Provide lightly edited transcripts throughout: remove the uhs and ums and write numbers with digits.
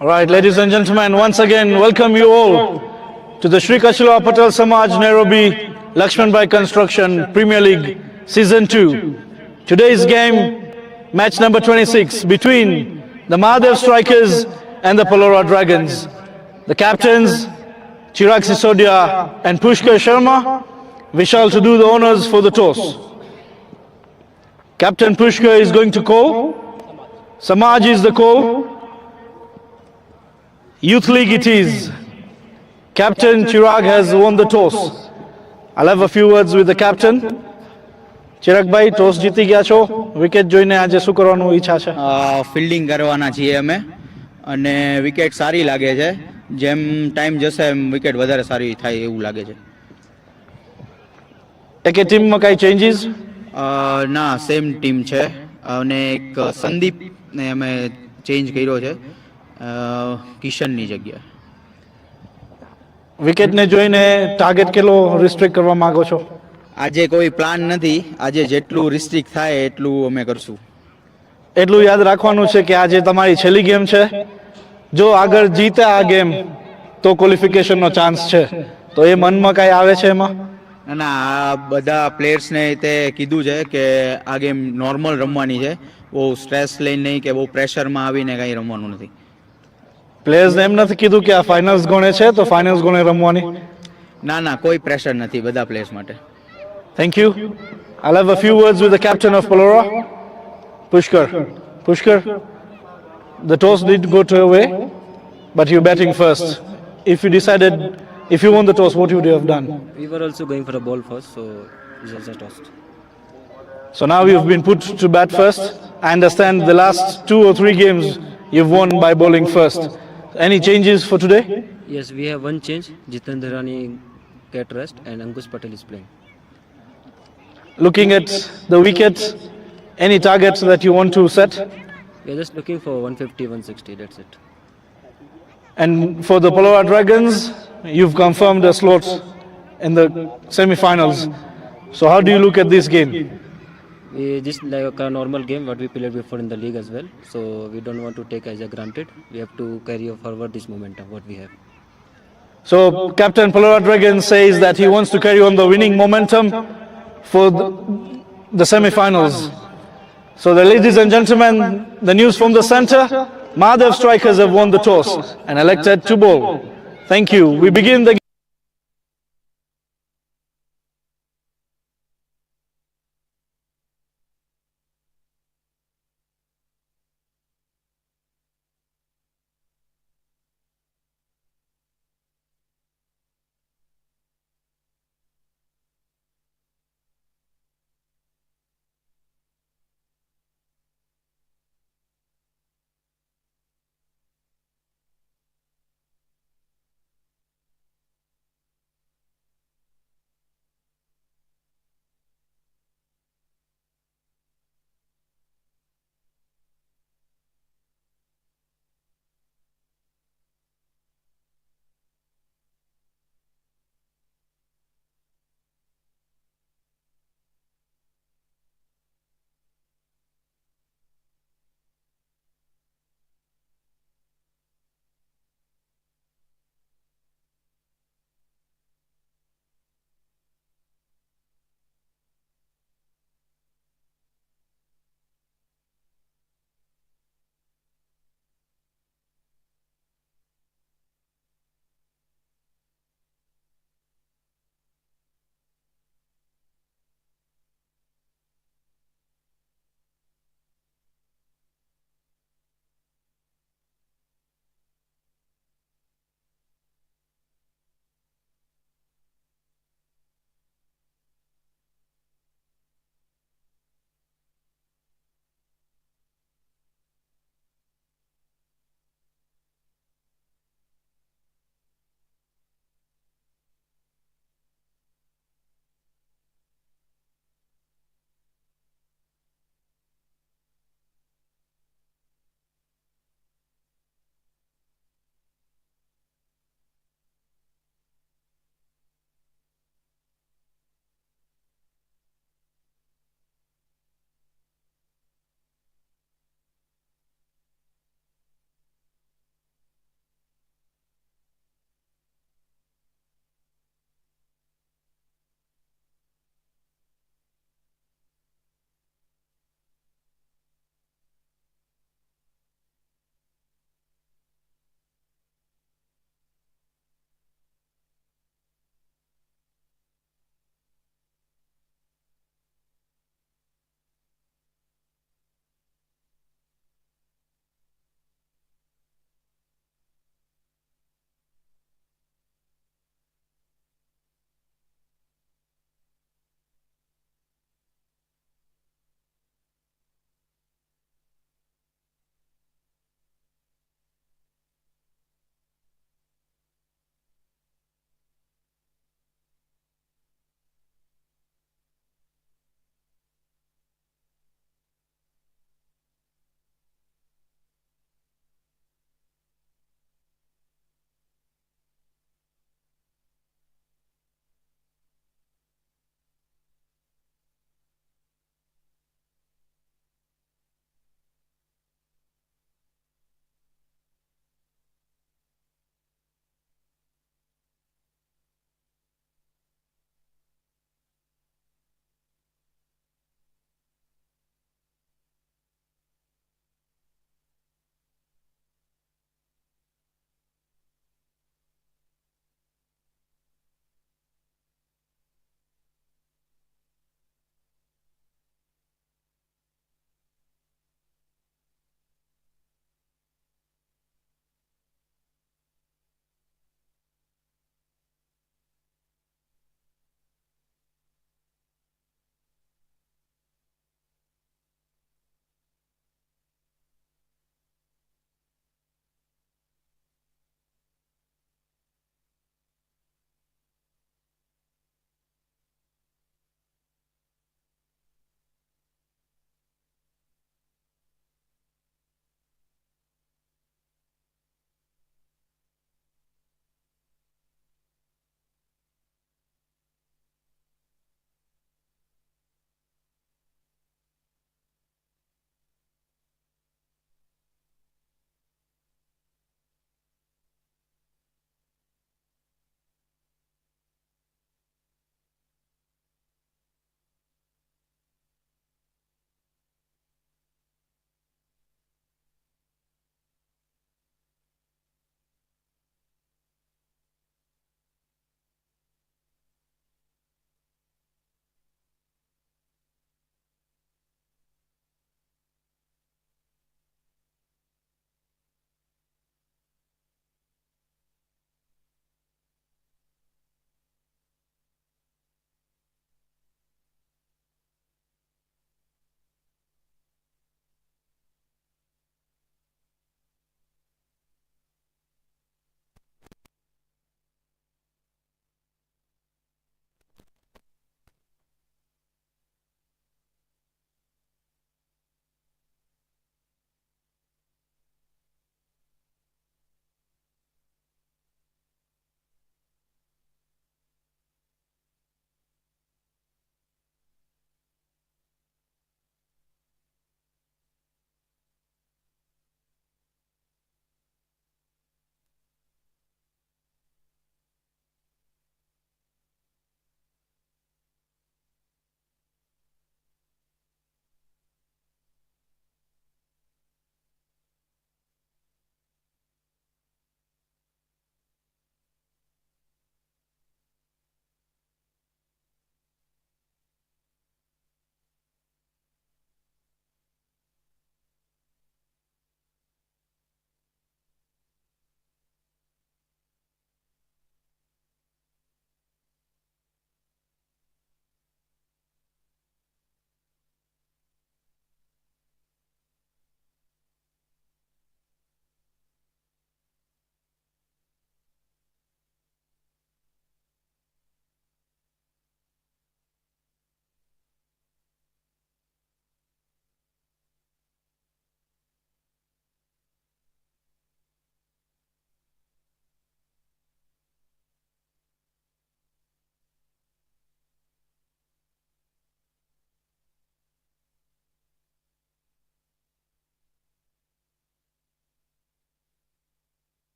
All right, ladies and gentlemen, once again, welcome you all to the Sri Kachula Patel Samaj Nairobi LAXMANBHAI Construction Premier League Season 2. Today's game, match number 26, between the MAHADEV Strikers and the PALORA Dragons. The captains, Chirag Sisodia and Pushkar Sharma, we shall to do the honors for the toss. Captain Pushkar is going to call. Samaj is the call. Youth League it is. Captain Chirag has won the toss. I'll have a few words with the captain. Chirag bhai, toss જીતી ગયા છો. Wicket જોઈને આજે શું કરવાનું ઈચ્છા છે? Fielding કરવાના છીએ અમે અને વિકેટ સારી લાગે છે. જેમ ટાઈમ જશે એમ વિકેટ વધારે સારી થાય એવું લાગે છે. એકે ટીમમાં કઈ ચેન્જીસ? ના, સેમ ટીમ છે અને એક સંદીપને અમે ચેન્જ કર્યો છે કિશનની જગ્યાએ. વિકેટને જોઈને ટાર્ગેટ કેટલો રિસ્ટ્રિક્ટ કરવા માંગો છો? આજે કોઈ પ્લાન નથી. આજે જેટલું રિસ્ટ્રિક્ટ થાય એટલું અમે કરશું. એટલું યાદ રાખવાનું છે કે આજે તમારી છેલ્લી ગેમ છે. જો આગળ જીતે આ ગેમ તો ક્વોલિફિકેશનનો ચાન્સ છે. તો એ મનમાં કાંઈ આવે છે એમાં? ના, આ બધા પ્લેયર્સને તે કીધું છે કે આ ગેમ નોર્મલ રમવાની છે. બહુ સ્ટ્રેસ લઈને નહીં કે બહુ પ્રેશરમાં આવીને કાંઈ રમવાનું નથી. પ્લેયર્સને એમ નથી કીધું કે આ ફાઇનલ્સ ગણે છે તો ફાઇનલ્સ ગણે રમવાની? ના, કોઈ પ્રેશર નથી બધા પ્લેયર્સ માટે. Thank you. I'll have a few words with the captain of PALORA, Pushkar. Pushkar, the toss did go to your way, but you're batting first. If you won the toss, what would you have done? We were also going for a ball first, so we also tossed. So now you've been put to bat first. I understand the last 2 or 3 games you've won by bowling first. Any changes for today? Yes, we have one change. Jitendra Rani get rest and Ankush Patel is playing. Looking at the wickets, any targets that you want to set? We are just looking for 150, 160, that's it. And for the PALORA Dragons, you've confirmed a slot in the semi-finals. So how do you look at this game? We just like a normal game what we played before in the league as well. So we don't want to take as a granted. We have to carry forward this momentum what we have. So Captain PALORA Dragons says that he wants to carry on the winning momentum for the semi-finals. So ladies and gentlemen, the news from the center, MAHADEV Strikers have won the toss and elected to bowl. Thank you. We begin the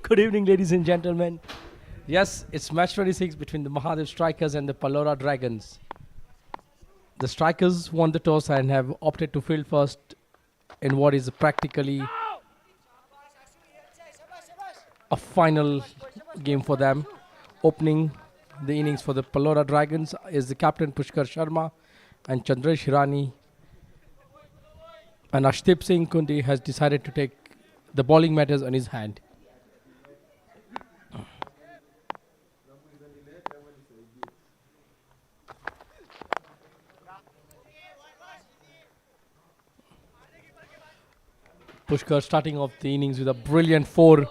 Good evening, ladies and gentlemen. Yes, it's match 26 between the Mahadev Strikers and the PALORA Dragons. The Strikers won the toss and have opted to field first in what is practically a final game for them. Opening the innings for the PALORA Dragons is the captain Pushkar Sharma, and Chandresh Hirani and Ashdip Singh Kundi has decided to take the bowling matters on his hand. Pushkar starting off the innings with a brilliant 4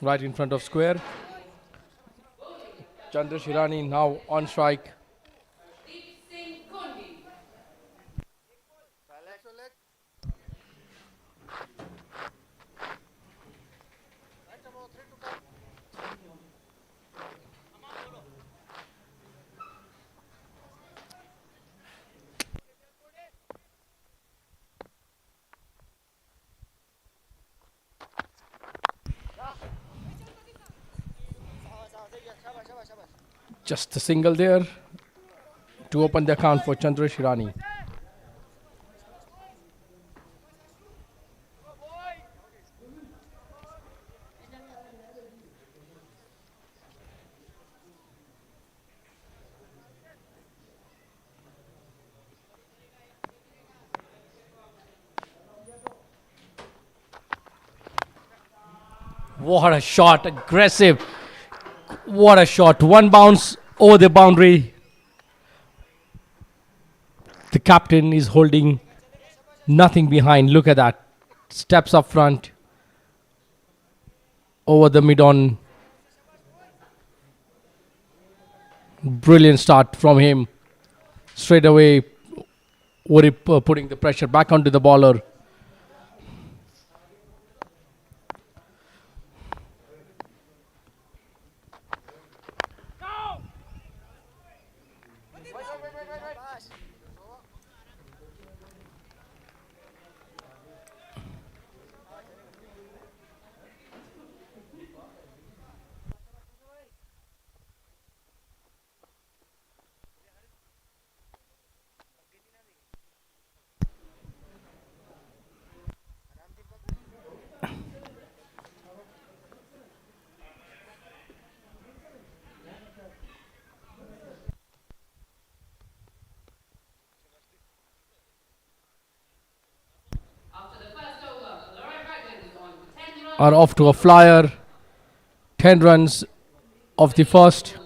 right in front of square. Chandresh Hirani now on strike. Just a single there to open the account for Chandresh Hirani. What a shot, aggressive. What a shot, one bounce over the boundary. The captain is holding nothing behind. Look at that. Steps up front. Over the mid-on. Brilliant start from him. Straight away, putting the pressure back onto the bowler. Are off to a flyer. 10 runs of the first.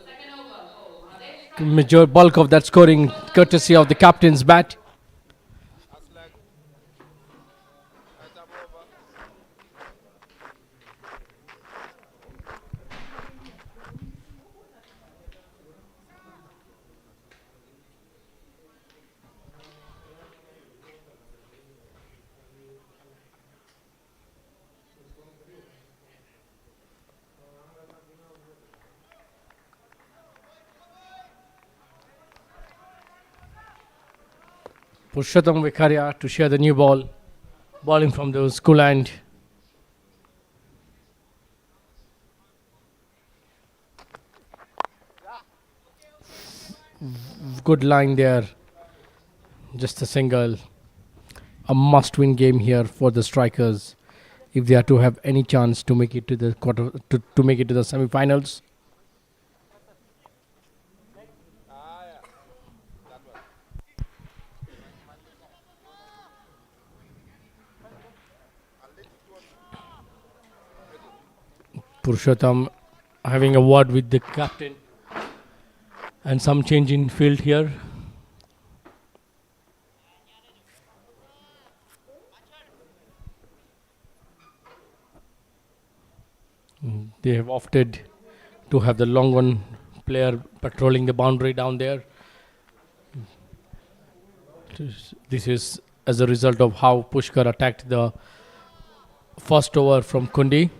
Major bulk of that scoring courtesy of the captain's bat. Purushottam Vikaria to share the new ball. Bowling from the school end. Good line there. Just a single. A must-win game here for the Strikers if they are to have any chance to make it to the to make it to the semi-finals. Purushottam having a word with the captain and some change in field here. They have opted to have the long one player patrolling the boundary down there. This is as a result of how Pushkar attacked the first over from Kundi.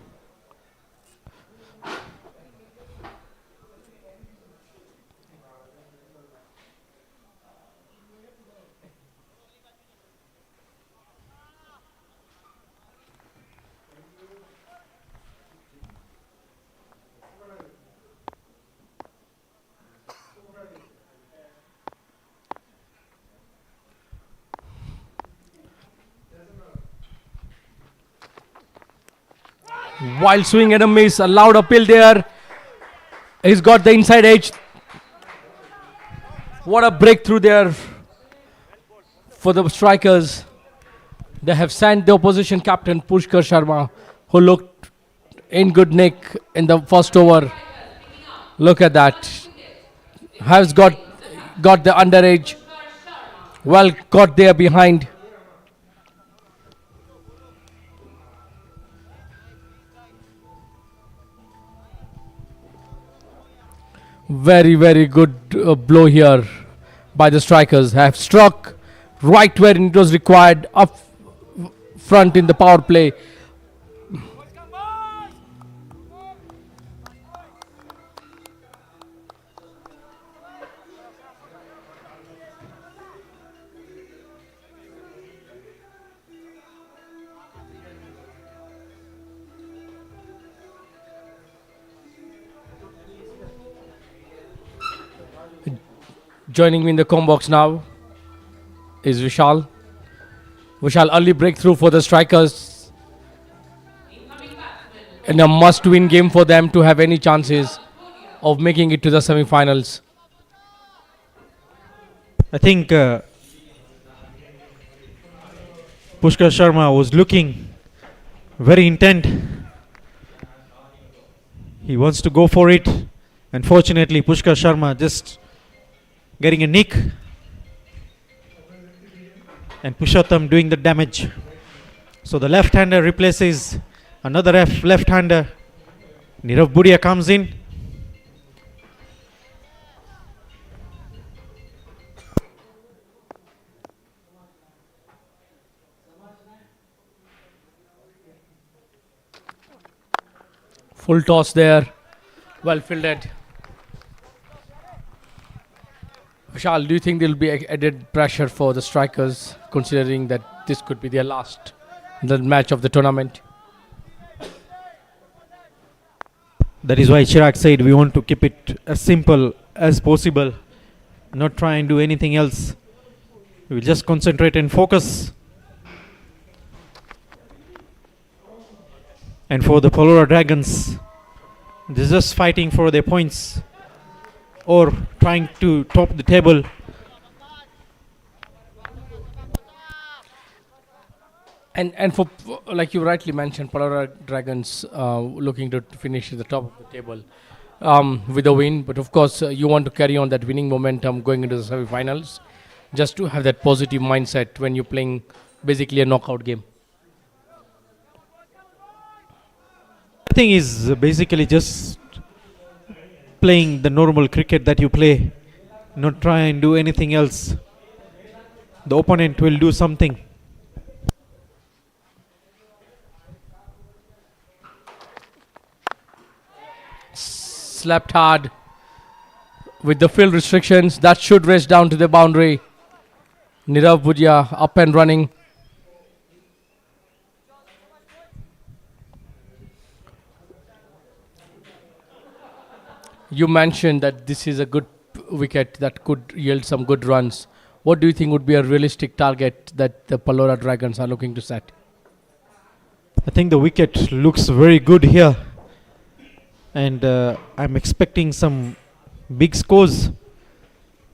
Wild swing and a miss. A loud appeal there. He's got the inside edge. What a breakthrough there for the strikers. They have sent the opposition captain Pushkar Sharma, who looked in good nick in the first over. Look at that. Has got the underage. Well got there behind. Very, very good blow here by the strikers. Have struck right where it was required, up front in the power play. Joining me in the com box now is Vishal. Vishal, early breakthrough for the strikers. And a must-win game for them to have any chances of making it to the semi-finals. I think Pushkar Sharma was looking very intent. He wants to go for it. Unfortunately, Pushkar Sharma just getting a nick. And Pushottam doing the damage. So the left-hander replaces another left-hander. Nirav Budia comes in. Full toss there. Well fielded. Vishal, do you think there will be added pressure for the strikers, considering that this could be their last match of the tournament? That is why Chirag said we want to keep it as simple as possible. Not try and do anything else. We will just concentrate and focus. And for the PALORA Dragons, they're just fighting for their points or trying to top the table. And for, like you rightly mentioned, PALORA Dragons looking to finish at the top of the table with a win. But of course, you want to carry on that winning momentum going into the semi-finals, just to have that positive mindset when you're playing basically a knockout game. The thing is basically just playing the normal cricket that you play, not try and do anything else. The opponent will do something. Slapped hard with the field restrictions. That should race down to the boundary. Nirav Budia up and running. You mentioned that this is a good wicket that could yield some good runs. What do you think would be a realistic target that the PALORA Dragons are looking to set? I think the wicket looks very good here. And I'm expecting some big scores.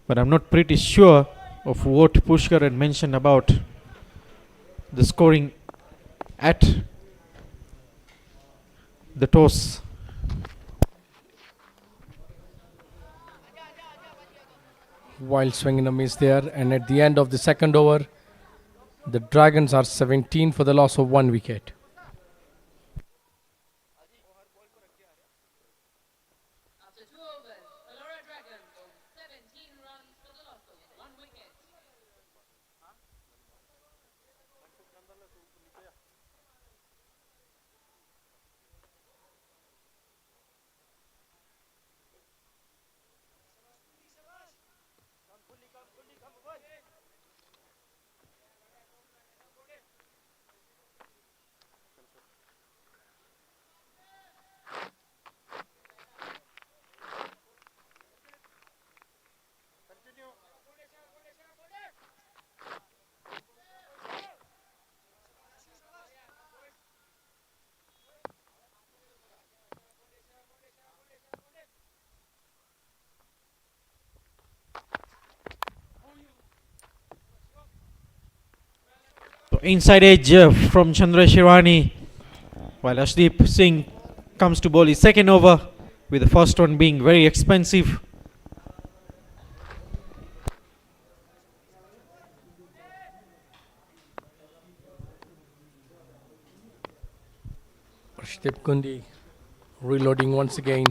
But I'm not pretty sure of what Pushkar had mentioned about the scoring at the toss. Wild swing and a miss there. And at the end of the second over, the Dragons are 17 for the loss of 1 wicket. inside edge from Chandra Shirwani, while Ashdeep Singh comes to bowl his second over, with the first one being very expensive. Arshdeep Kundi reloading once again.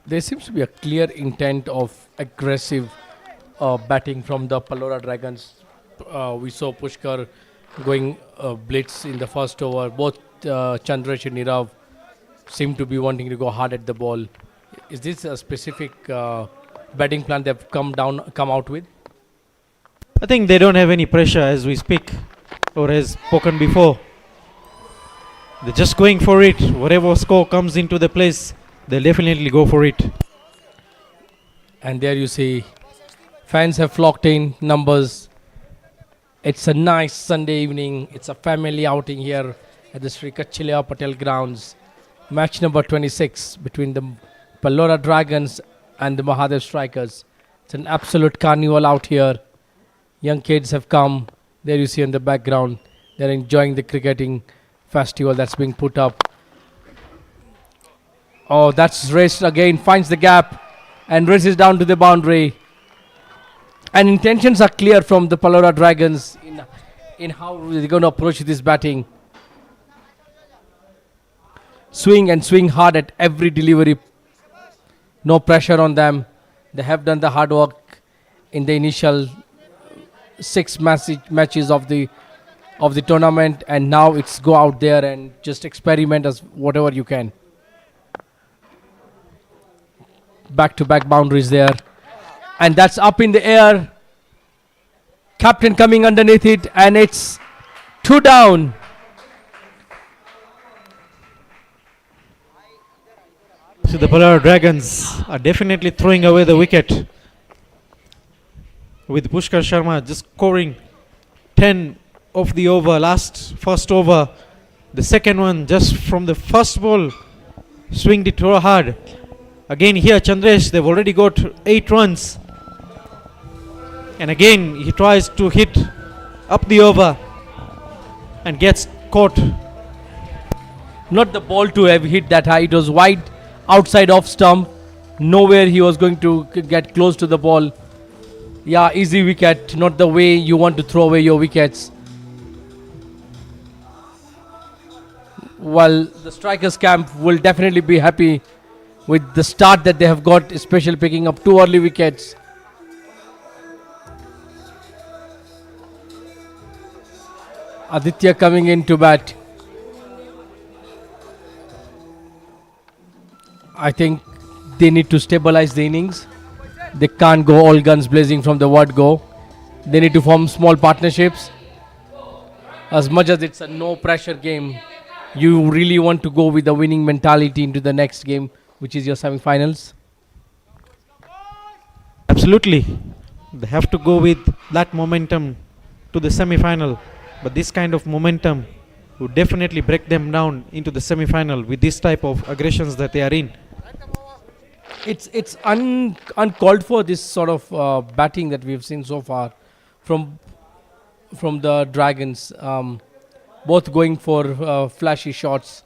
There seems to be a clear intent of aggressive batting from the PALORA Dragons. We saw Pushkar going blitz in the first over. Both Chandresh and Nirav seem to be wanting to go hard at the ball. Is this a specific batting plan they've come out with? I think they don't have any pressure as we speak, or as spoken before. They're just going for it. Whatever score comes into the place, they'll definitely go for it. And there you see, fans have flocked in numbers. It's a nice Sunday evening. It's a family outing here at the Sri Kachilya Patel grounds. Match number 26 between the PALORA Dragons and the MAHADEV Strikers. It's an absolute carnival out here. Young kids have come. There you see in the background. They're enjoying the cricketing festival that's being put up. Oh, that's raced again, finds the gap and races down to the boundary. And intentions are clear from the PALORA Dragons in how they're going to approach this batting. Swing and swing hard at every delivery. No pressure on them. They have done the hard work in the initial 6 matches of the tournament, and now it's go out there and just experiment as whatever you can. Back-to-back boundaries there, and that's up in the air. Captain coming underneath it, and it's 2 down. So the PALORA Dragons are definitely throwing away the wicket, with Pushkar Sharma just scoring 10 of the over, first over. The second one just from the first ball, swinged it hard. Again here Chandresh, they've already got 8 runs. And again he tries to hit up the over and gets caught. Not the ball to have hit that high. It was wide outside off stump. Nowhere he was going to get close to the ball. Yeah, easy wicket. Not the way you want to throw away your wickets. Well, the strikers camp will definitely be happy with the start that they have got, especially picking up 2 early wickets. Aditya coming in to bat. I think they need to stabilize the innings. They can't go all guns blazing from the word go. They need to form small partnerships. As much as it's a no pressure game, you really want to go with the winning mentality into the next game, which is your semi-finals. Absolutely. They have to go with that momentum to the semi-final. But this kind of momentum would definitely break them down into the semi-final with this type of aggressions that they are in. It's uncalled for, this sort of batting that we've seen so far from the Dragons. Both going for flashy shots.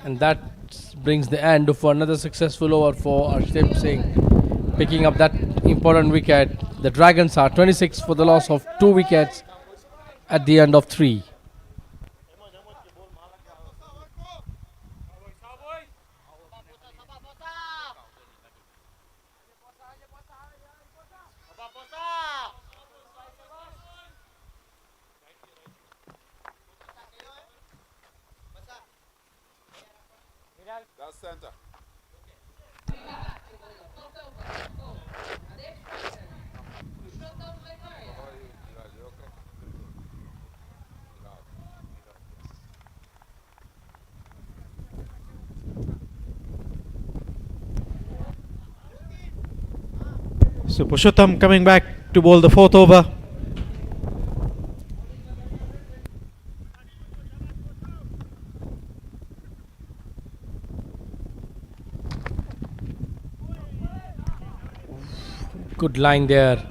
And that brings the end of another successful over for Arshdeep Singh, picking up that important wicket. The Dragons are 26 for the loss of 2 wickets at the end of 3. That's center. So Purushottam coming back to bowl the fourth over. Good line there.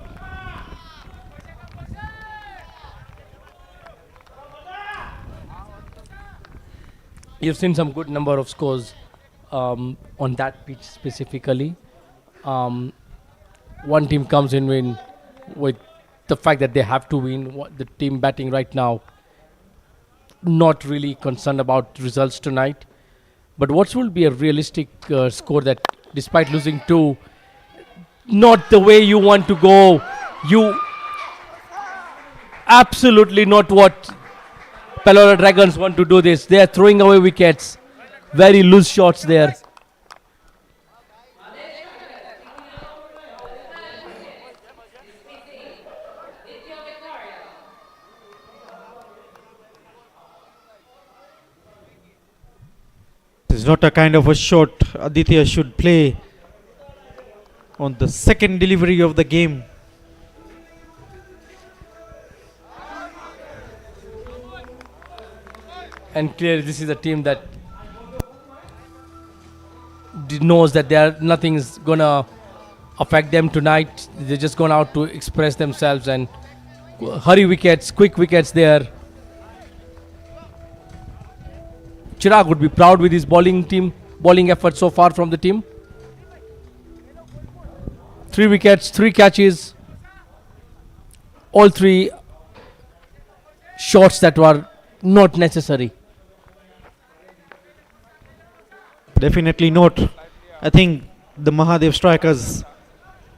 You've seen some good number of scores on that pitch specifically. One team comes in win with the fact that they have to win. The team batting right now, not really concerned about results tonight. But what will be a realistic score that despite losing two, not the way you want to go. You absolutely not what PALORA Dragons want to do this. They are throwing away wickets. Very loose shots there. This is not a kind of a shot Aditya should play on the second delivery of the game. And clearly this is a team that knows that nothing is gonna affect them tonight. They're just gone out to express themselves and hurry wickets, quick wickets there. Chirag would be proud with his bowling effort so far from the team. 3 wickets, 3 catches, all 3 shots that were not necessary. Definitely not. I think the MAHADEV strikers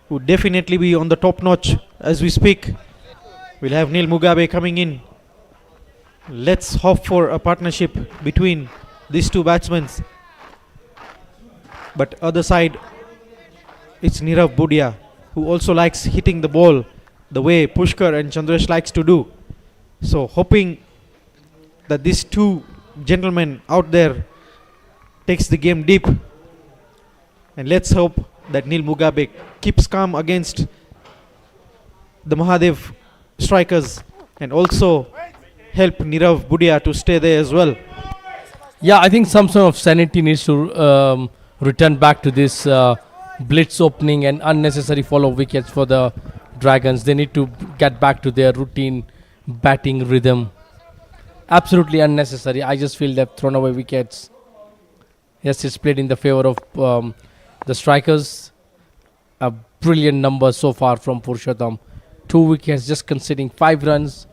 would definitely be on the top notch as we speak. We'll have Neil Mugabe coming in. Let's hope for a partnership between these two batsmen. But other side, it's Nirav Budia, who also likes hitting the ball the way Pushkar and Chandresh likes to do. So hoping that these two gentlemen out there takes the game deep, and let's hope that Neil Mugabe keeps calm against the MAHADEV strikers and also help Nirav Budia to stay there as well. Yeah, I think some sort of sanity needs to return back to this blitz opening and unnecessary follow wickets for the Dragons. They need to get back to their routine batting rhythm. Absolutely unnecessary. I just feel they've thrown away wickets. Yes, it's played in the favor of the strikers. A brilliant number so far from Purushottam. 2 wickets, just conceding 5 runs.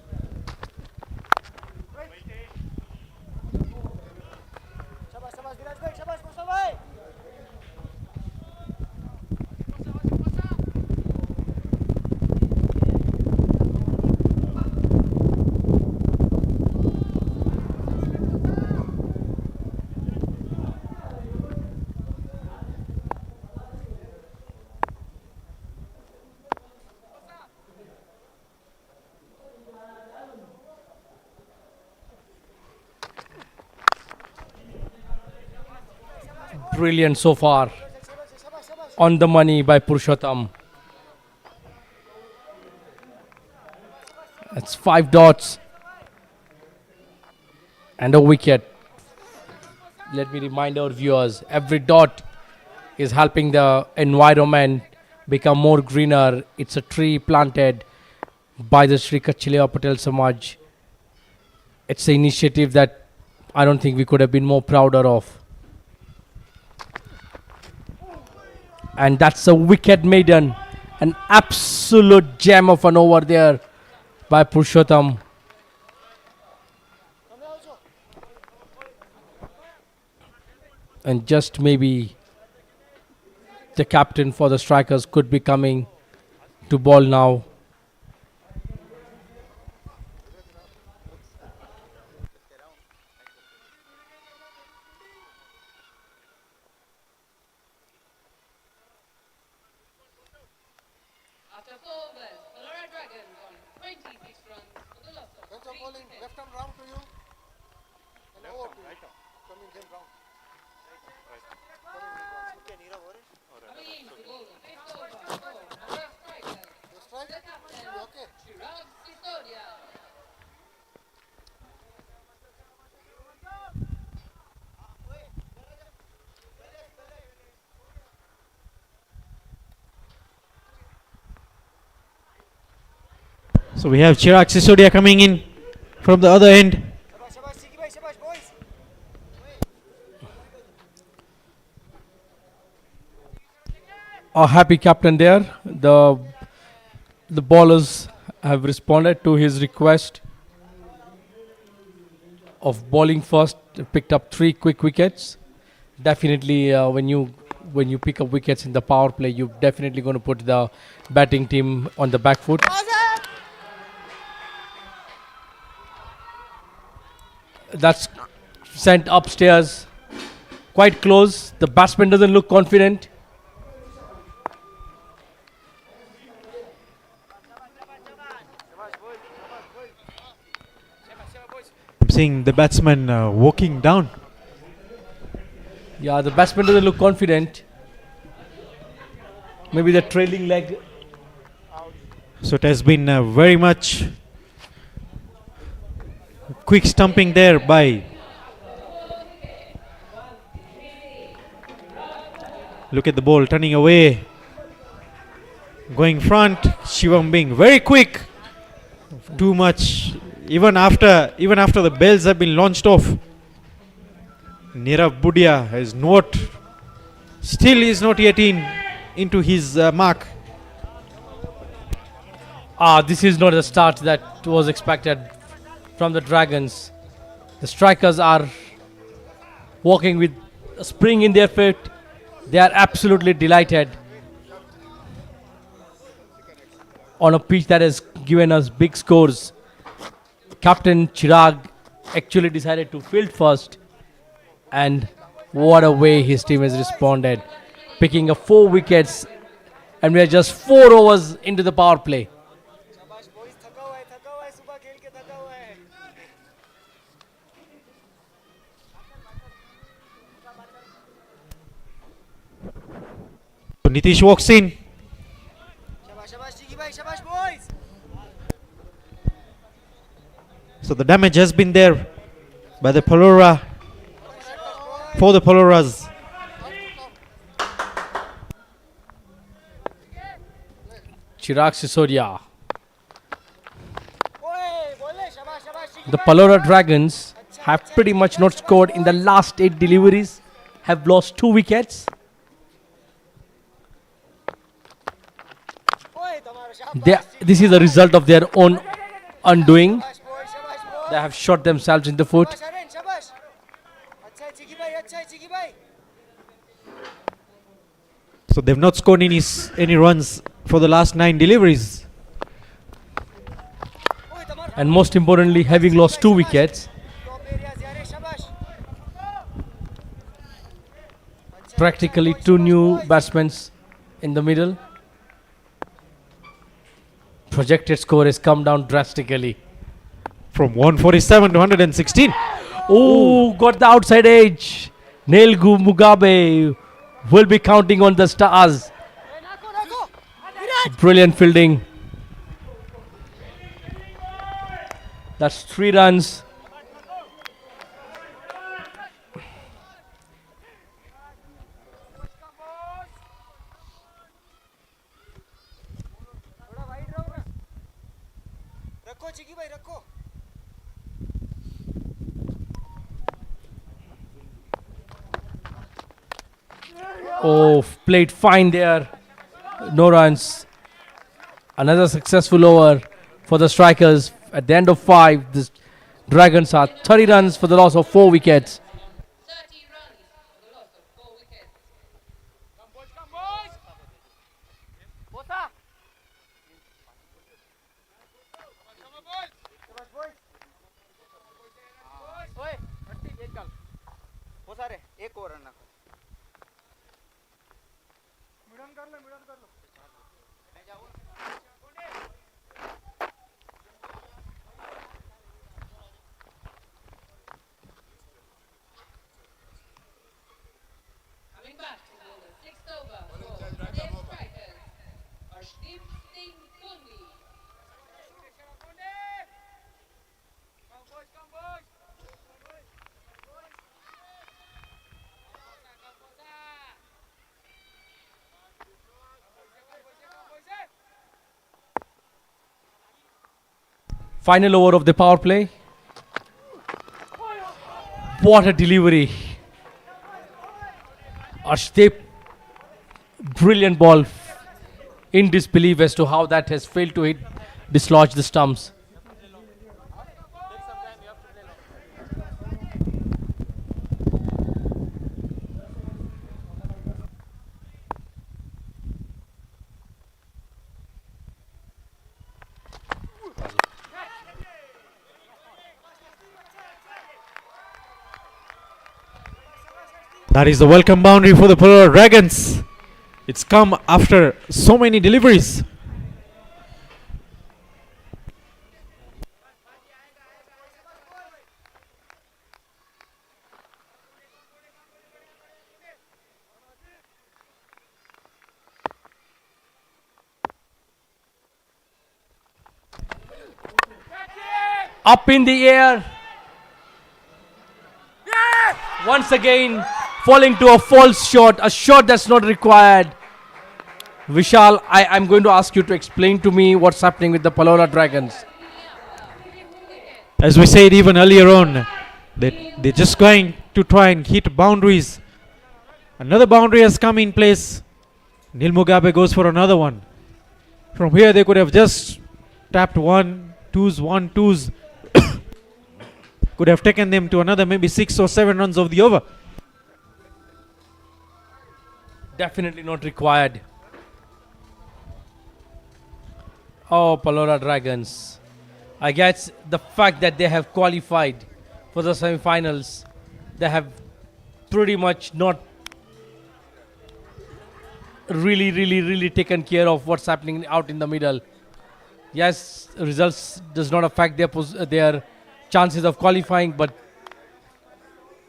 Brilliant so far. On the money by Purushottam. That's 5 dots and a wicket. Let me remind our viewers, every dot is helping the environment become more greener. It's a tree planted by the Sri Kachileva Patel Samaj. It's an initiative that I don't think we could have been more prouder of. And that's a wicket maiden. An absolute gem of an over there by Purushottam. And just maybe the captain for the strikers could be coming to ball now. After 4 overs, PALORA Dragons on 26 runs for the loss of 3 wickets. Left arm round to you. And over to you. Coming him round. Coming in to bowl the 5th over for PALORA So we have Chirag Sisodia coming in from the other end. A happy captain there. The bowlers have responded to his request of bowling first. Picked up 3 quick wickets. Definitely, when you pick up wickets in the power play, you're definitely going to put the batting team on the back foot. That's sent upstairs, quite close. The batsman doesn't look confident. I'm seeing the batsman walking down. Yeah, the batsman doesn't look confident. Maybe the trailing leg. So it has been very much quick stumping there by. Look at the ball turning away, going front. Shivam being very quick. Too much. Even after the bells have been launched off, Nirav Budia is not yet into his mark. This is not the start that was expected from the Dragons. The strikers are walking with a spring in their feet. They are absolutely delighted on a pitch that has given us big scores. Captain Chirag actually decided to field first, and what a way his team has responded, picking up 4 wickets, and we are just 4 overs into the power play. So Nitish walks in. So the damage has been there by the PALORA, for the PALORAs. Chirag Sisodia. The PALORA Dragons have pretty much not scored in the last 8 deliveries, have lost 2 wickets. This is a result of their own undoing. They have shot themselves in the foot. So they've not scored any runs for the last 9 deliveries. And most importantly, having lost 2 wickets, practically 2 new batsmen in the middle. Projected score has come down drastically. From 147 to 116. Oh, got the outside edge. Nelgu Mugabe will be counting on the stars. Brilliant fielding. That's 3 runs. Oh, played fine there. No runs. Another successful over for the strikers. At the end of 5, the Dragons are 30 runs for the loss of 4 wickets. 30 runs for the loss of 4 wickets. Coming back to the 6th over for the strikers are Deep Singh Kunwi. Final over of the power play. What a delivery. Arshdeep, brilliant ball. In disbelief as to how that has failed to dislodge the stumps. That is the welcome boundary for the PALORA Dragons. It's come after so many deliveries. Up in the air. Once again, falling to a false shot, a shot that's not required. Vishal, I'm going to ask you to explain to me what's happening with the PALORA Dragons. As we said even earlier on, they're just going to try and hit boundaries. Another boundary has come in place. Neil Mugabe goes for another one. From here they could have just tapped 1-2s. Could have taken them to another maybe 6 or 7 runs of the over. Definitely not required. Oh, PALORA Dragons. I guess the fact that they have qualified for the semi-finals, they have pretty much not really taken care of what's happening out in the middle. Yes, results does not affect their chances of qualifying, but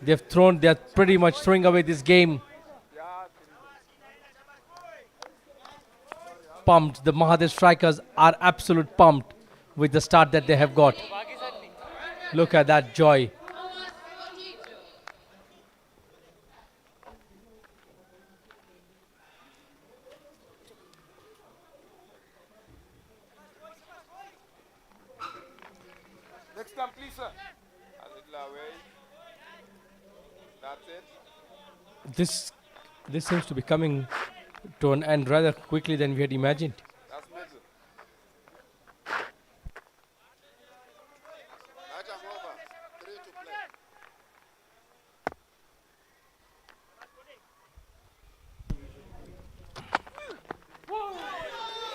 they're pretty much throwing away this game. Pumped. The MAHADEV strikers are absolute pumped with the start that they have got. Look at that joy. Next time, please, sir. A little away. That's it. This seems to be coming to an end rather quickly than we had imagined. That's middle. Match over. 3 to play.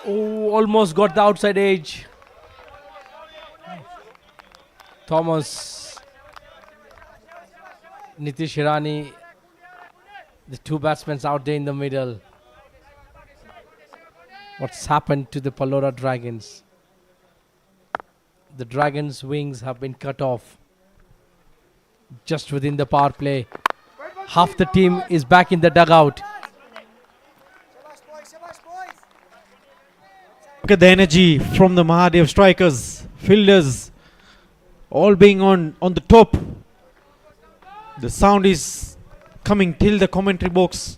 Oh, almost got the outside edge. Thomas, Nitish Hirani, the two batsmen out there in the middle. What's happened to the PALORA Dragons? The Dragons' wings have been cut off just within the power play. Half the team is back in the dugout. Look at the energy from the MAHADEV strikers, fielders, all being on the top. The sound is coming till the commentary box.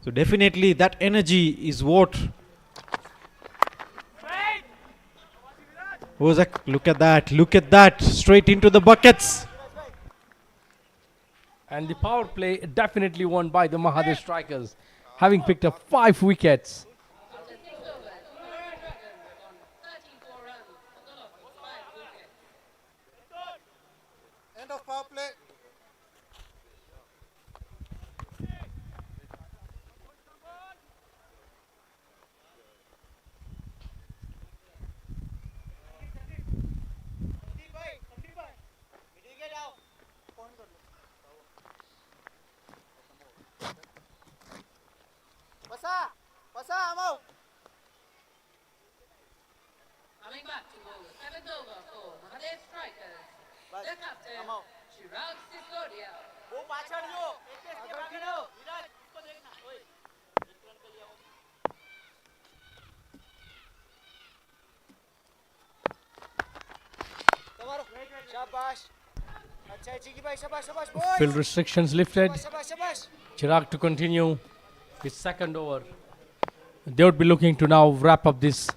So definitely that energy is what. Look at that, straight into the buckets. And the power play definitely won by the MAHADEV strikers, having picked up 5 wickets. After 6 overs, PALORA Dragons on 34 runs for the loss of 5 wickets. End of power play. Coming back to bowl the 7th over for MAHADEV strikers. The captain, Chirag Sisodia. Field restrictions lifted. Chirag to continue his 2nd over. They would be looking to now wrap up this.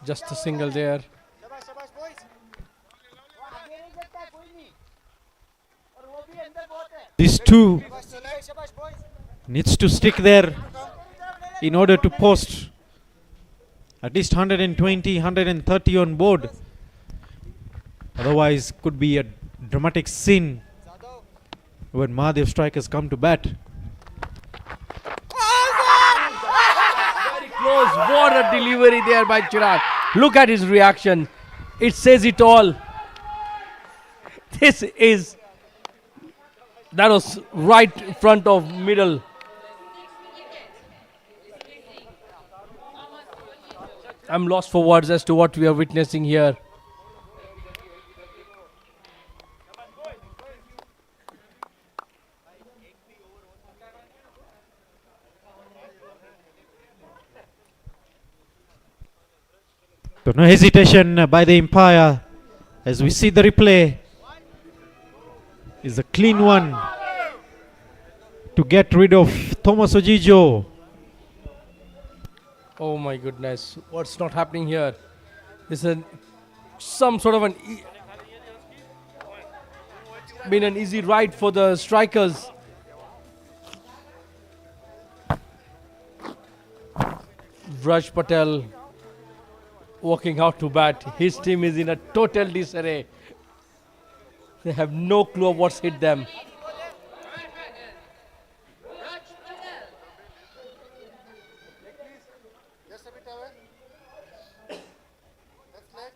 Just a single there. These two needs to stick there in order to post at least 120, 130 on board. Otherwise, could be a dramatic scene when Mahadev strikers come to bat. Very close. What a delivery there by Chirag. Look at his reaction. It says it all. That was right in front of middle. I'm lost for words as to what we are witnessing here. So no hesitation by the umpire as we see the replay. Is a clean one to get rid of Thomas Ojijo. Oh my goodness, what's not happening here? This is some sort of been an easy ride for the strikers. Raj Patel walking out to bat. His team is in a total disarray. They have no clue of what's hit them. Just a bit away. Left leg.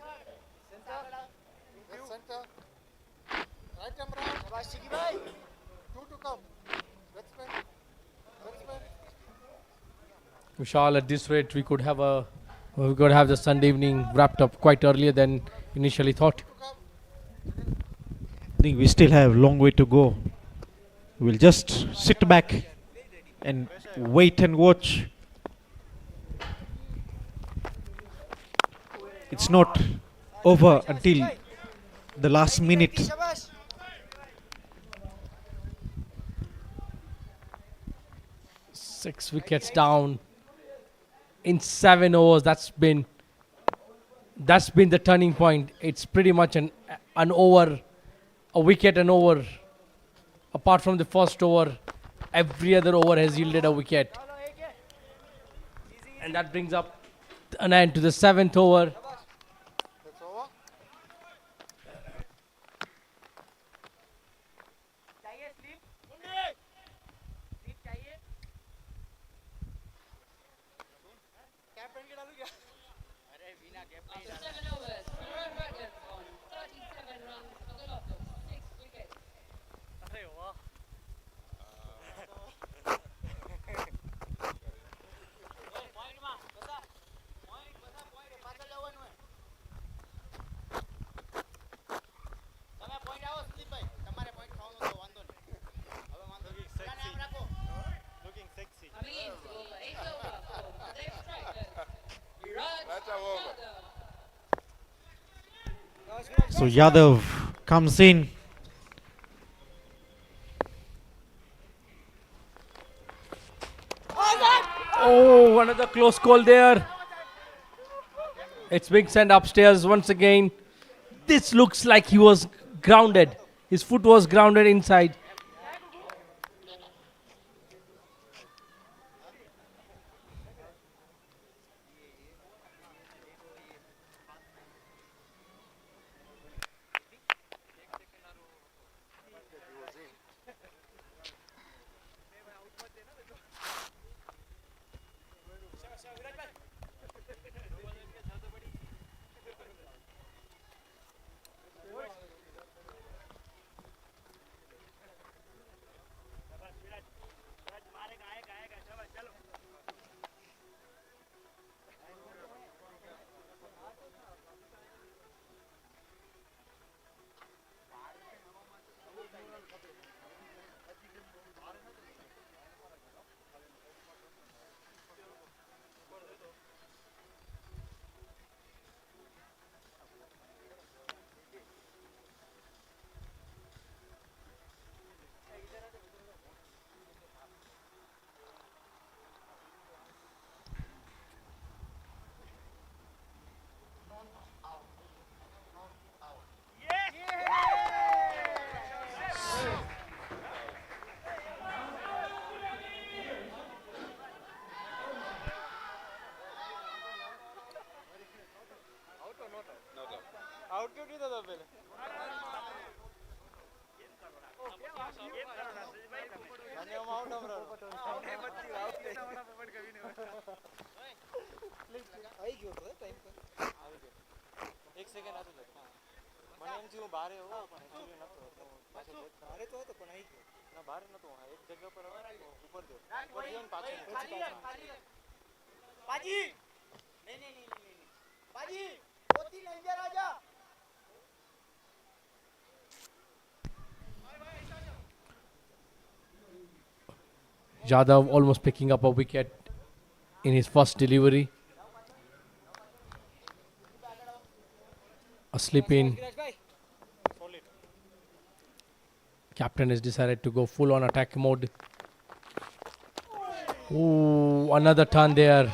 Left center. Right arm round. Two to come. Batsman. Vishal, at this rate, we could have the Sunday evening wrapped up quite earlier than initially thought. I think we still have a long way to go. We'll just sit back and wait and watch. It's not over until the last minute. 6 wickets down in 7 overs. That's been the turning point. It's pretty much an over, a wicket an over. Apart from the first over, every other over has yielded a wicket. And that brings up an end to the 7th over. That's over. After 7 overs, Palora Dragons on 37 runs for the loss of 6 wickets. Coming in to bowl the 8th over for MAHADEV strikers, Raj Yadav. So Yadav comes in. Oh, another close call there. It's being sent upstairs once again. This looks like he was grounded. His foot was grounded inside. Jadhav almost picking up a wicket in his first delivery. A slip in. Captain has decided to go full on attack mode. Ooh, another turn there.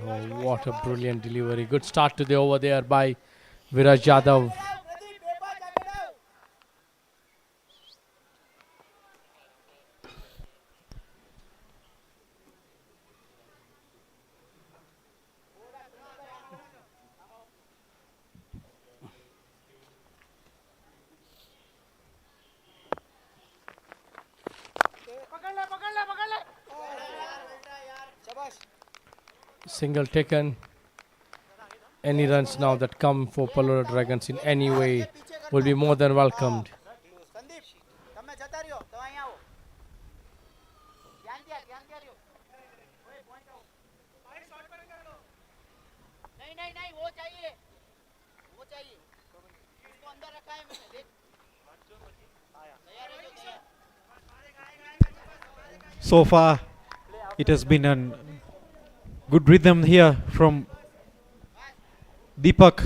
Oh, what a brilliant delivery. Good start to the over there by Viraj Jadhav. Single taken. Any runs now that come for Palora Dragons in any way will be more than welcomed. So far, it has been a good rhythm here from Deepak.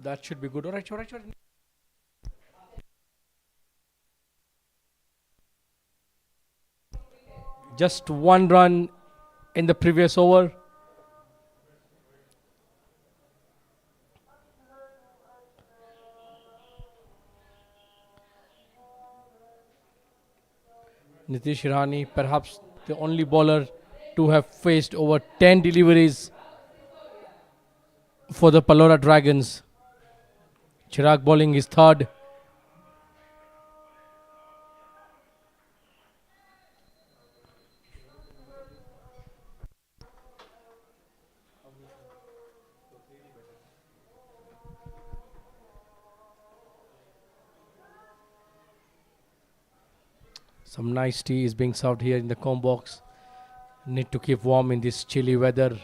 That should be good. All right, all right, all right. Just one run in the previous over. Nitish Irani, perhaps the only bowler to have faced over 10 deliveries for the Palora Dragons. Chirag bowling his third. Some nice tea is being served here in the comb box. Need to keep warm in this chilly weather.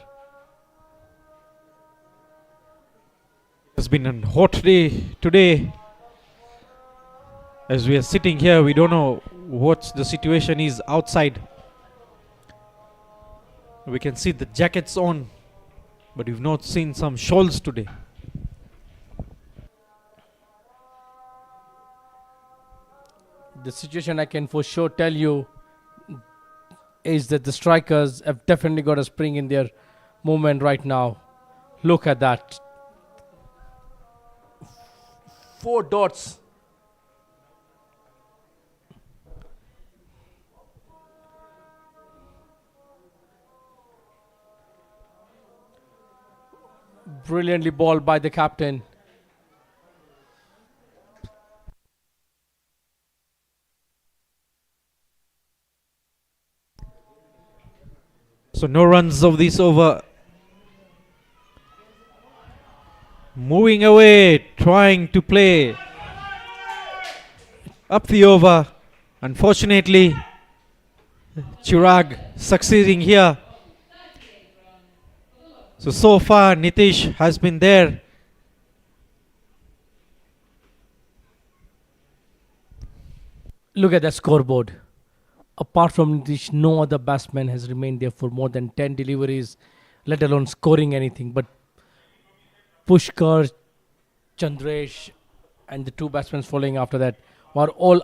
It's been a hot day today. As we are sitting here, we don't know what the situation is outside. We can see the jackets on, but we've not seen some shawls today. The situation I can for sure tell you is that the strikers have definitely got a spring in their movement right now. Look at that. 4 dots. Brilliantly bowled by the captain. So no runs of this over. moving away, trying to play up the over. Unfortunately, Chirag succeeding here. So far Nitish has been there. Look at the scoreboard. Apart from Nitish, no other batsman has remained there for more than 10 deliveries, let alone scoring anything. But Pushkar, Chandresh, and the two batsmen following after that were all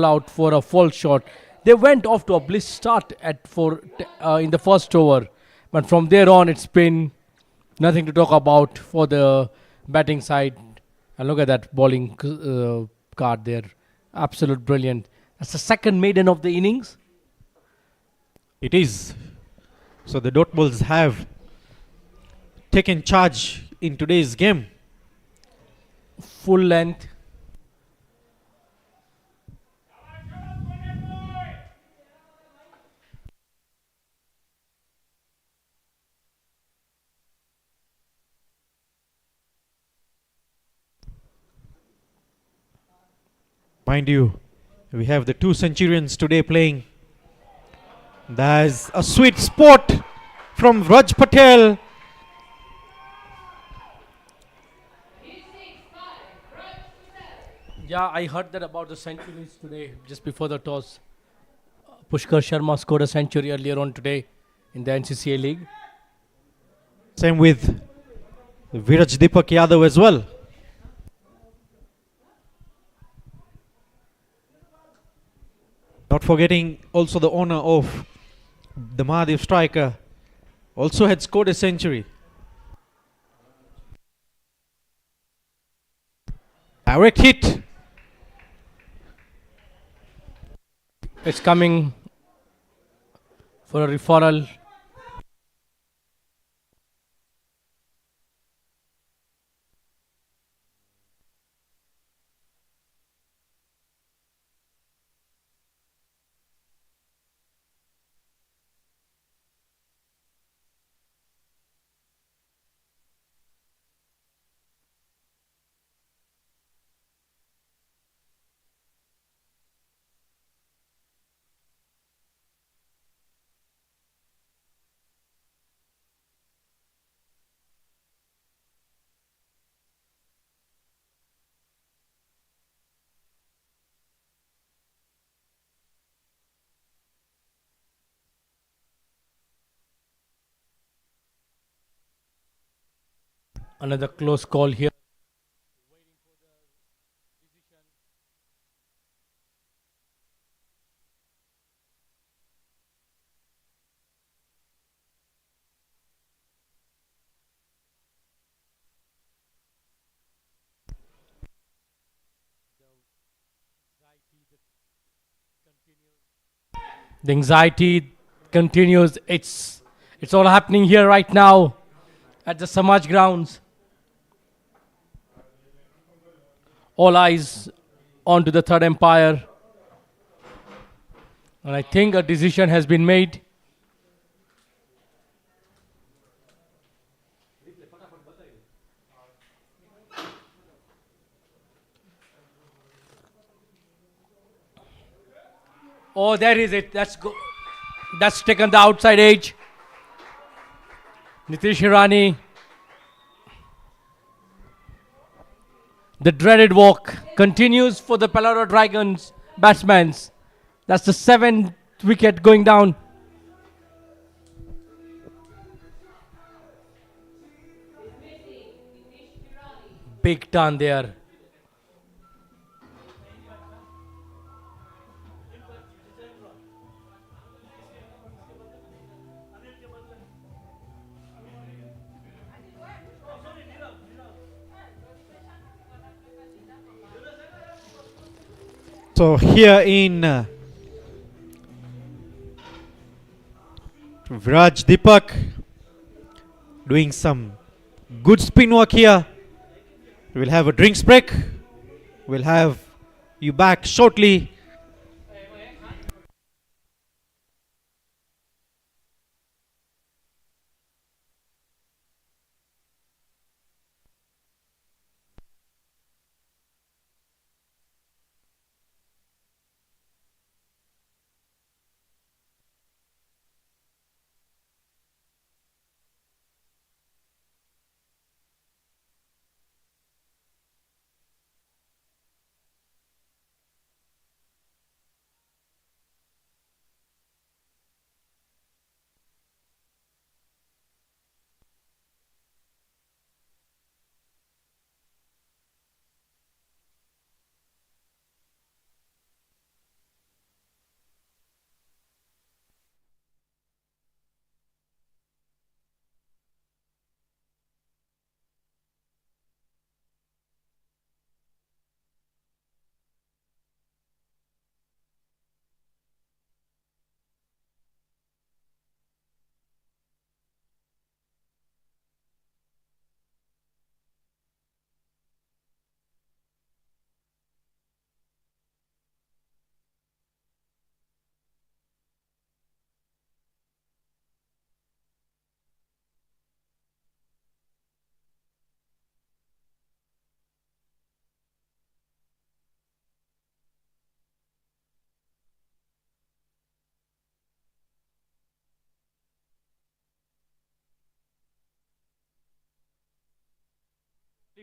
out for a false shot. They went off to a bliss start in the first over, but from there on it's been nothing to talk about for the batting side. And look at that bowling card there, absolute brilliant. That's the second maiden of the innings. It is. So the dot balls have taken charge in today's game. Full length. Mind you, we have the two centurions today playing. There's a sweet spot from Raj Patel. Yeah, I heard that about the centuries today, just before the toss. Pushkar Sharma scored a century earlier on today in the NCCA league. Same with Viraj Deepak Yadav as well. Not forgetting also the owner of the MAHADEV striker also had scored a century. Direct hit. It's coming for a referral. Another close call here. The anxiety continues. It's all happening here right now at the Samaj grounds. All eyes onto the third umpire. And I think a decision has been made. Oh, there is it. That's taken the outside edge. Nitish Hirani. The dreaded walk continues for the PALORA Dragons batsmen. That's the 7th wicket going down. Big turn there. So here in Viraj Deepak doing some good spin work here. We'll have a drinks break. We'll have you back shortly.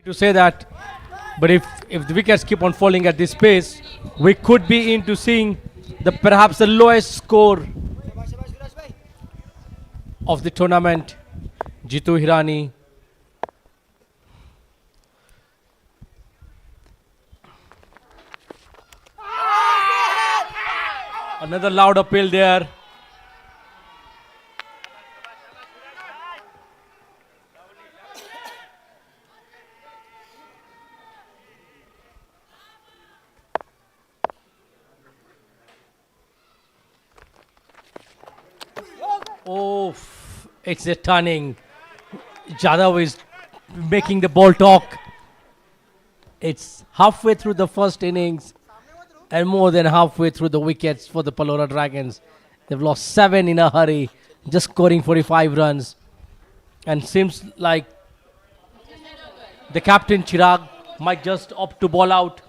to say that, but if the wickets keep on falling at this pace, we could be into seeing perhaps the lowest score of the tournament. Jitu Hirani. Another loud appeal there. Oh, it's a turning. Jadhav is making the ball talk. It's halfway through the first innings and more than halfway through the wickets for the Palora Dragons. They've lost 7 in a hurry, just scoring 45 runs. And seems like the captain Chirag might just opt to ball out.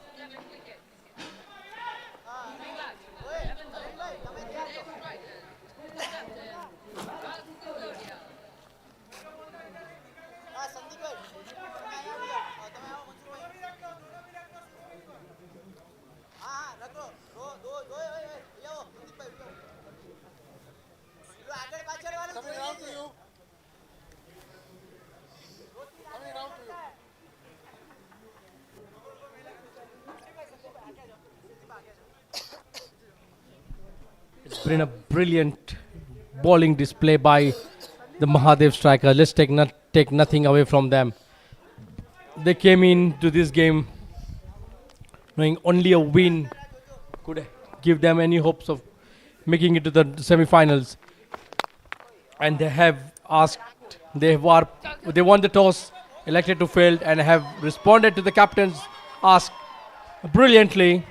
Coming around to you. Coming around to you. It's been a brilliant bowling display by the Mahadev striker. Let's take nothing away from them. They came into this game knowing only a win could give them any hopes of making it to the semi-finals. And they have they won the toss, elected to field, and have responded to the captain's ask brilliantly.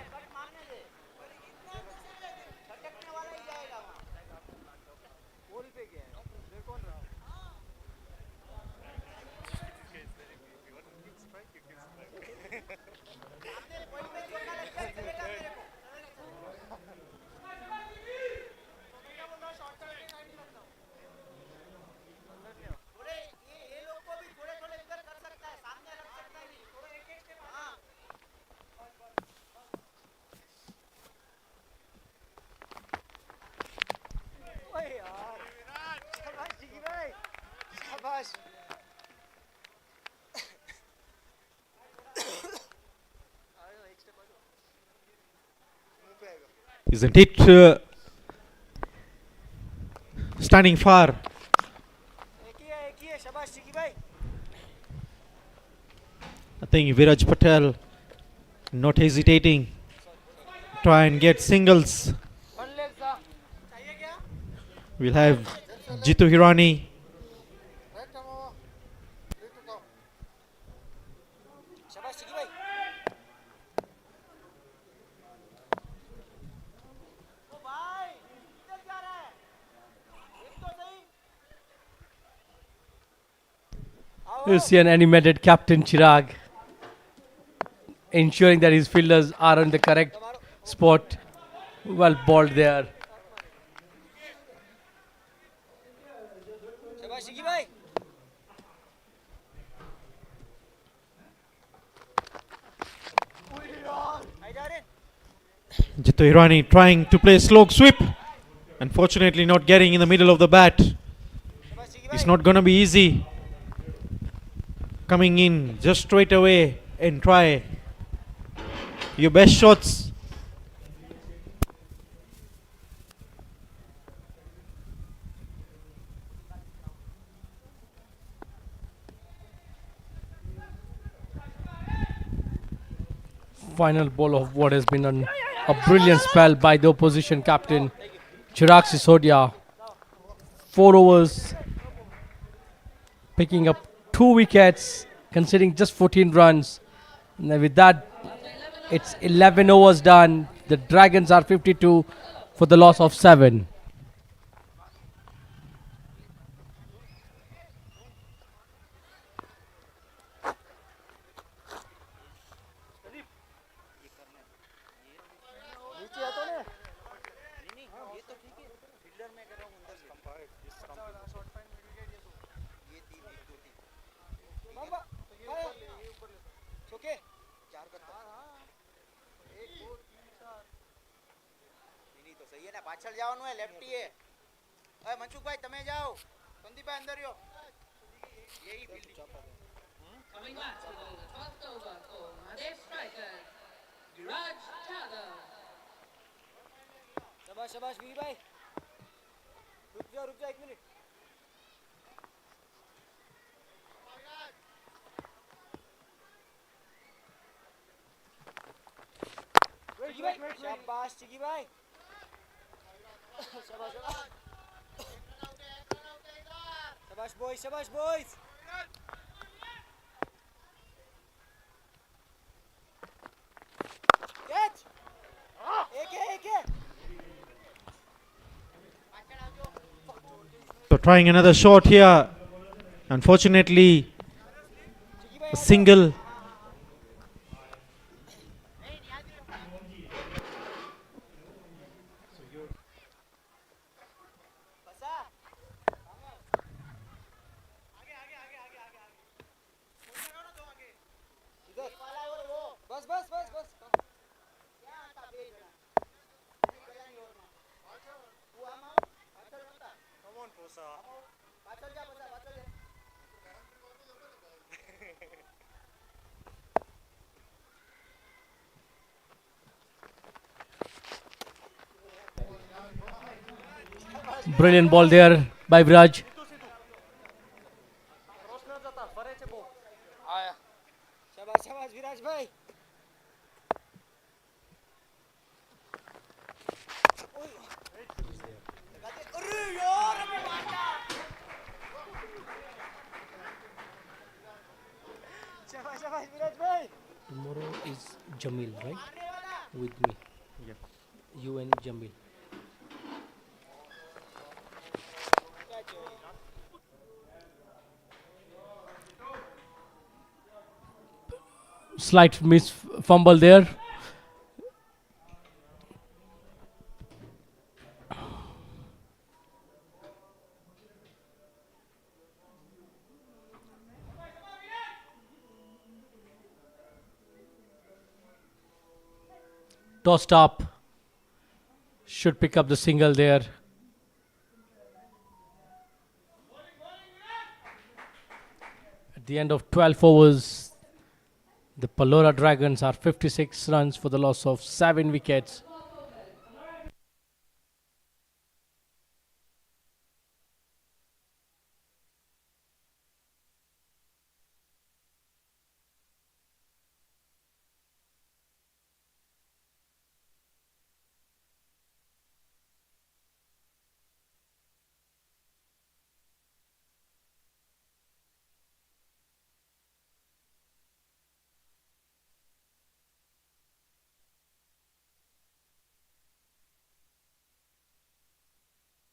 Isn't it standing far? I think Viraj Patel not hesitating, try and get singles. We'll have Jitu Hirani. Right come over. Free to come. You see an animated Captain Chirag ensuring that his fielders are on the correct spot. Well bowled there. Jitu Hirani trying to play slow sweep. Unfortunately not getting in the middle of the bat. It's not going to be easy. Coming in just straight away and try your best shots. Final ball of what has been a brilliant spell by the opposition captain Chirag Sisodia. 4 overs, picking up 2 wickets, conceding just 14 runs. And with that, it's 11 overs done. The Dragons are 52 for the loss of 7. સહી ને પાછળ જવાનું હે lefty એ ઓય મનસુખભાઈ તમે જાઓ સંદીપભાઈ અંદર રહ્યો યહી fielding Coming back to the first over for Mahadev strikers, Viraj Yadav. શાબાશ શાબાશ વીરભાઈ रुक जाओ 1 मिनट शाबाश चिकी भाई शाबाश शाबाश बॉयज कैच एक है So trying another shot here. Unfortunately, a single. बस Brilliant ball there by Viraj. शाबाश विराज भाई अरे यार अभी मारना शाबाश विराज भाई Tomorrow is Jamil, right? With me. Yep. You and Jamil. Slight miss fumble there. Tossed up. Should pick up the single there. At the end of 12 overs, the PALORA Dragons are 56 runs for the loss of 7 wickets.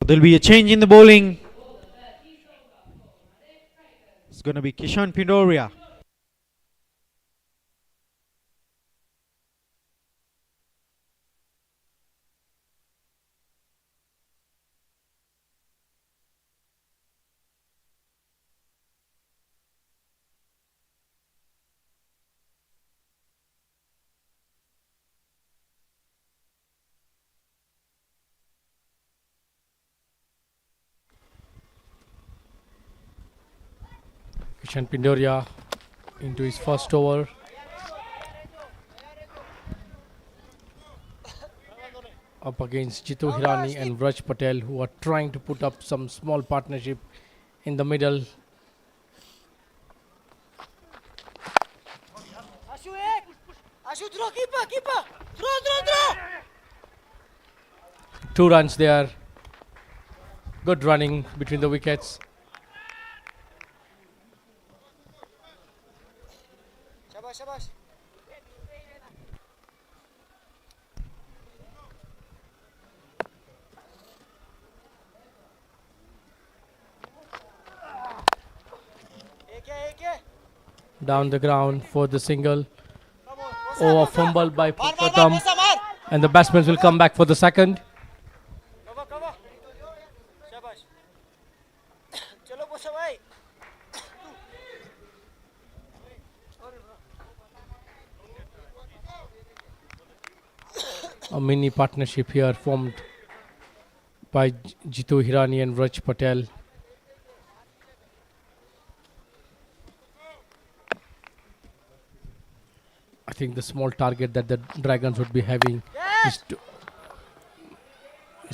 There'll be a change in the bowling. It's going to be Kishan Pindoria. Kishan Pindoria into his first over. Up against Jitu Hirani and Vraj Patel, who are trying to put up some small partnership in the middle. Ashu throw keeper throw 2 runs there. Good running between the wickets. शाबाश एक है Down the ground for the single. Over fumble by Pratham, and the batsmen will come back for the second. cover शाबाश चलो बोसा भाई A mini partnership here formed by Jitu Hirani and Raj Patel. I think the small target that the Dragons would be having is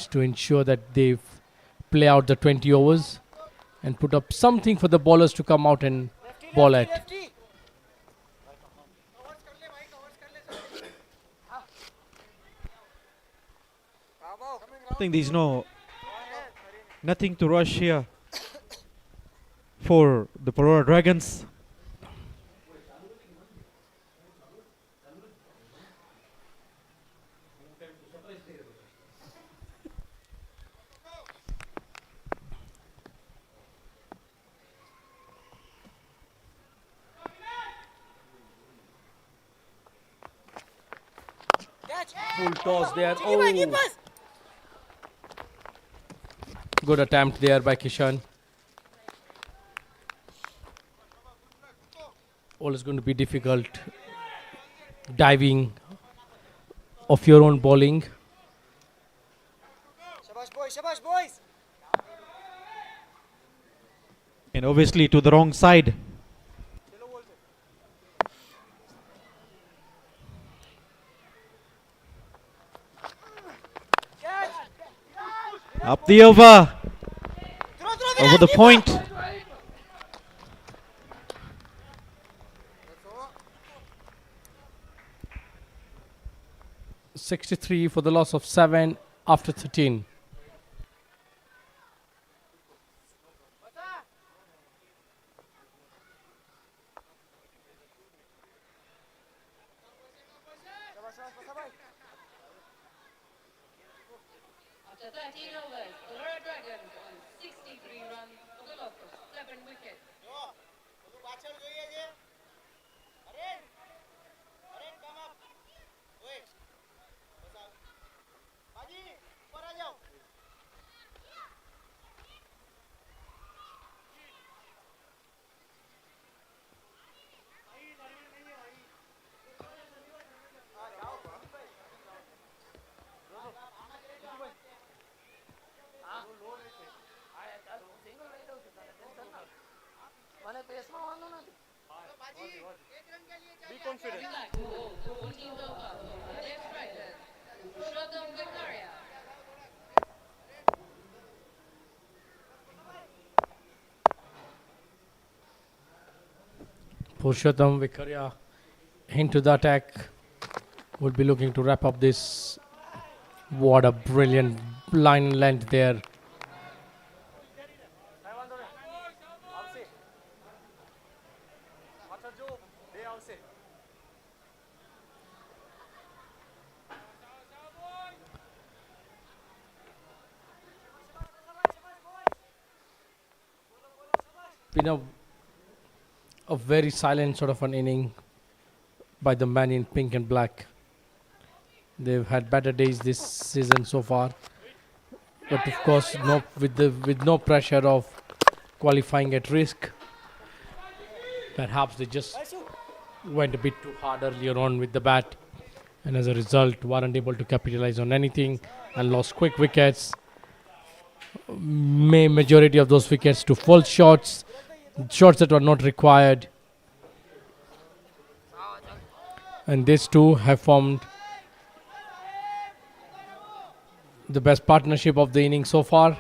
to ensure that they play out the 20 overs and put up something for the bowlers to come out and ball at. I think there's nothing to rush here for the PALORA Dragons. Full toss there. Oh. Good attempt there by Kishan. All is going to be difficult. Diving of your own bowling. Shabash boys. And obviously to the wrong side. Up the over. Over the point. .63 for the loss of 7 after 13. After 13 overs, PALORA Dragons on 63 runs for the loss of 7 wickets. Back to 14th over for MAHADEV strikers. Purushottam Vikaria. Purushottam Vikaria into the attack. Would be looking to wrap up this. What a brilliant line length there. Been a very silent sort of an inning by the man in pink and black. They've had better days this season so far, but of course, with no pressure of qualifying at risk. Perhaps they just went a bit too hard earlier on with the bat, and as a result, weren't able to capitalize on anything and lost quick wickets. Majority of those wickets to false shots that were not required. And these two have formed the best partnership of the inning so far.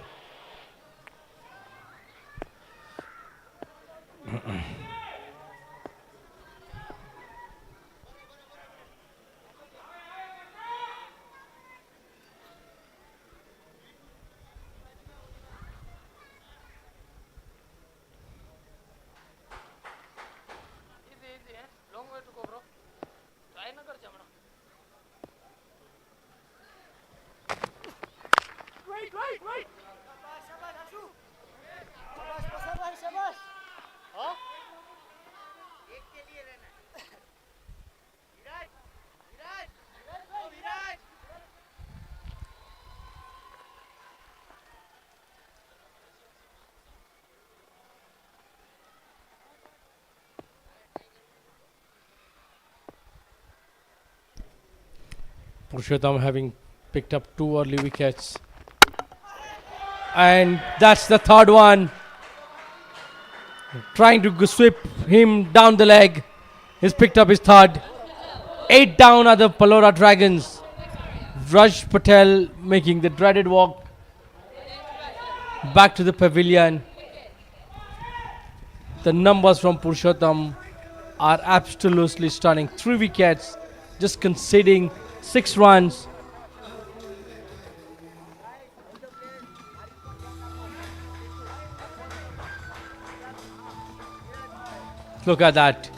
Purushottam having picked up 2 early wickets And that's the third one. Trying to sweep him down the leg. He's picked up his third. 8 down are the Palora Dragons. Raj Patel making the dreaded walk back to the pavilion. The numbers from Purushottam are absolutely stunning. 3 wickets, just conceding 6 runs. Look at that.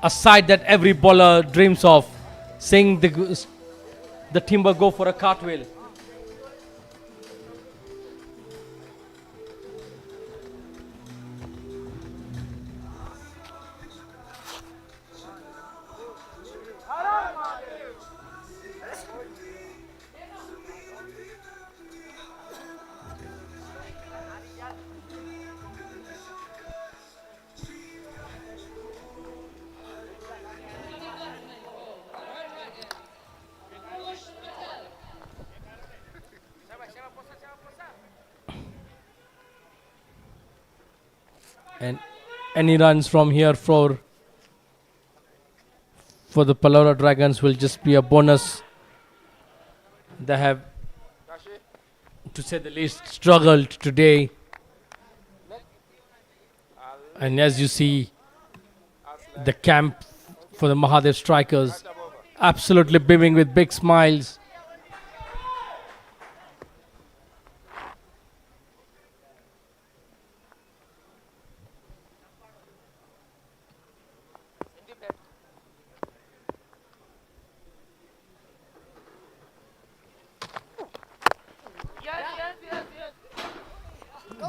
A sight that every bowler dreams of. Seeing the timber go for a cartwheel. And any runs from here for the Palora Dragons will just be a bonus. They have, to say the least, struggled today. And as you see, the camp for the Mahadev strikers absolutely beaming with big smiles.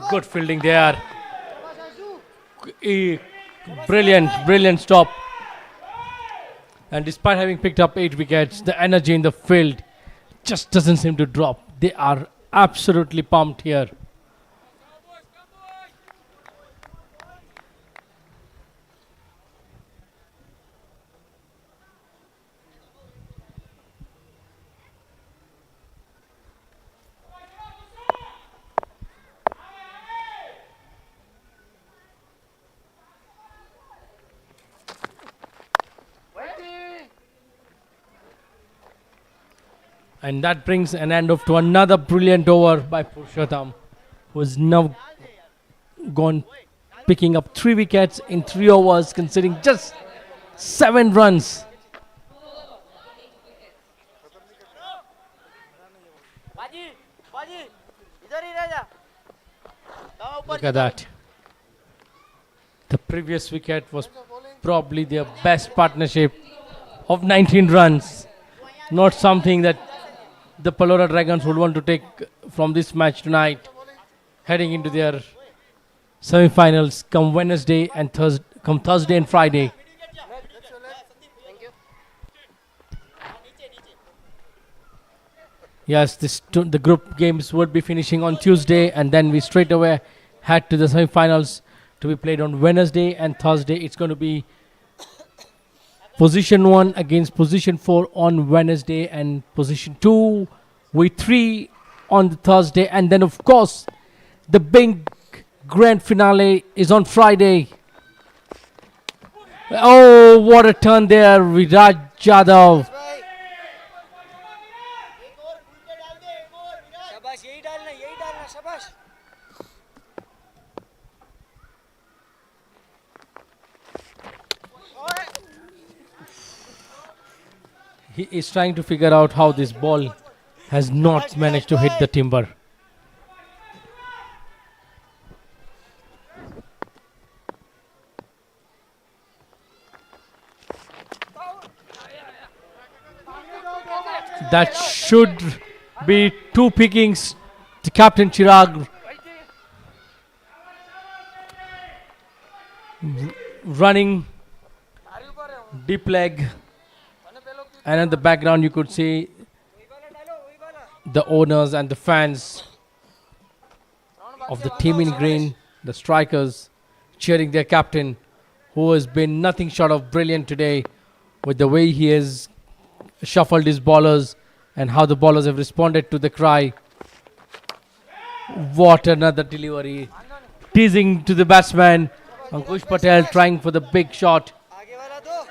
Good fielding there. Brilliant stop. And despite having picked up 8 wickets, the energy in the field just doesn't seem to drop. They are absolutely pumped here. And that brings an end of to another brilliant over by Purushottam, who has now gone picking up 3 wickets in 3 overs, conceding just 7 runs. Look at that. The previous wicket was probably their best partnership of 19 runs. Not something that the Palora Dragons would want to take from this match tonight, heading into their semi-finals come Wednesday and Thursday and Friday. Yes, the group games would be finishing on Tuesday, and then we straight away head to the semi-finals to be played on Wednesday and Thursday. It's going to be position 1 against position 4 on Wednesday, and position 2 with 3 on the Thursday, and then of course the big grand finale is on Friday. Oh, what a turn there, Viraj Yadav. He is trying to figure out how this ball has not managed to hit the timber. That should be 2 pickings to Captain Chirag. Running deep leg. And in the background you could see the owners and the fans of the team in green, the strikers, cheering their captain, who has been nothing short of brilliant today with the way he has shuffled his bowlers and how the bowlers have responded to the cry. What another delivery. Teasing to the batsman. Ankush Patel trying for the big shot. आगे वाला दो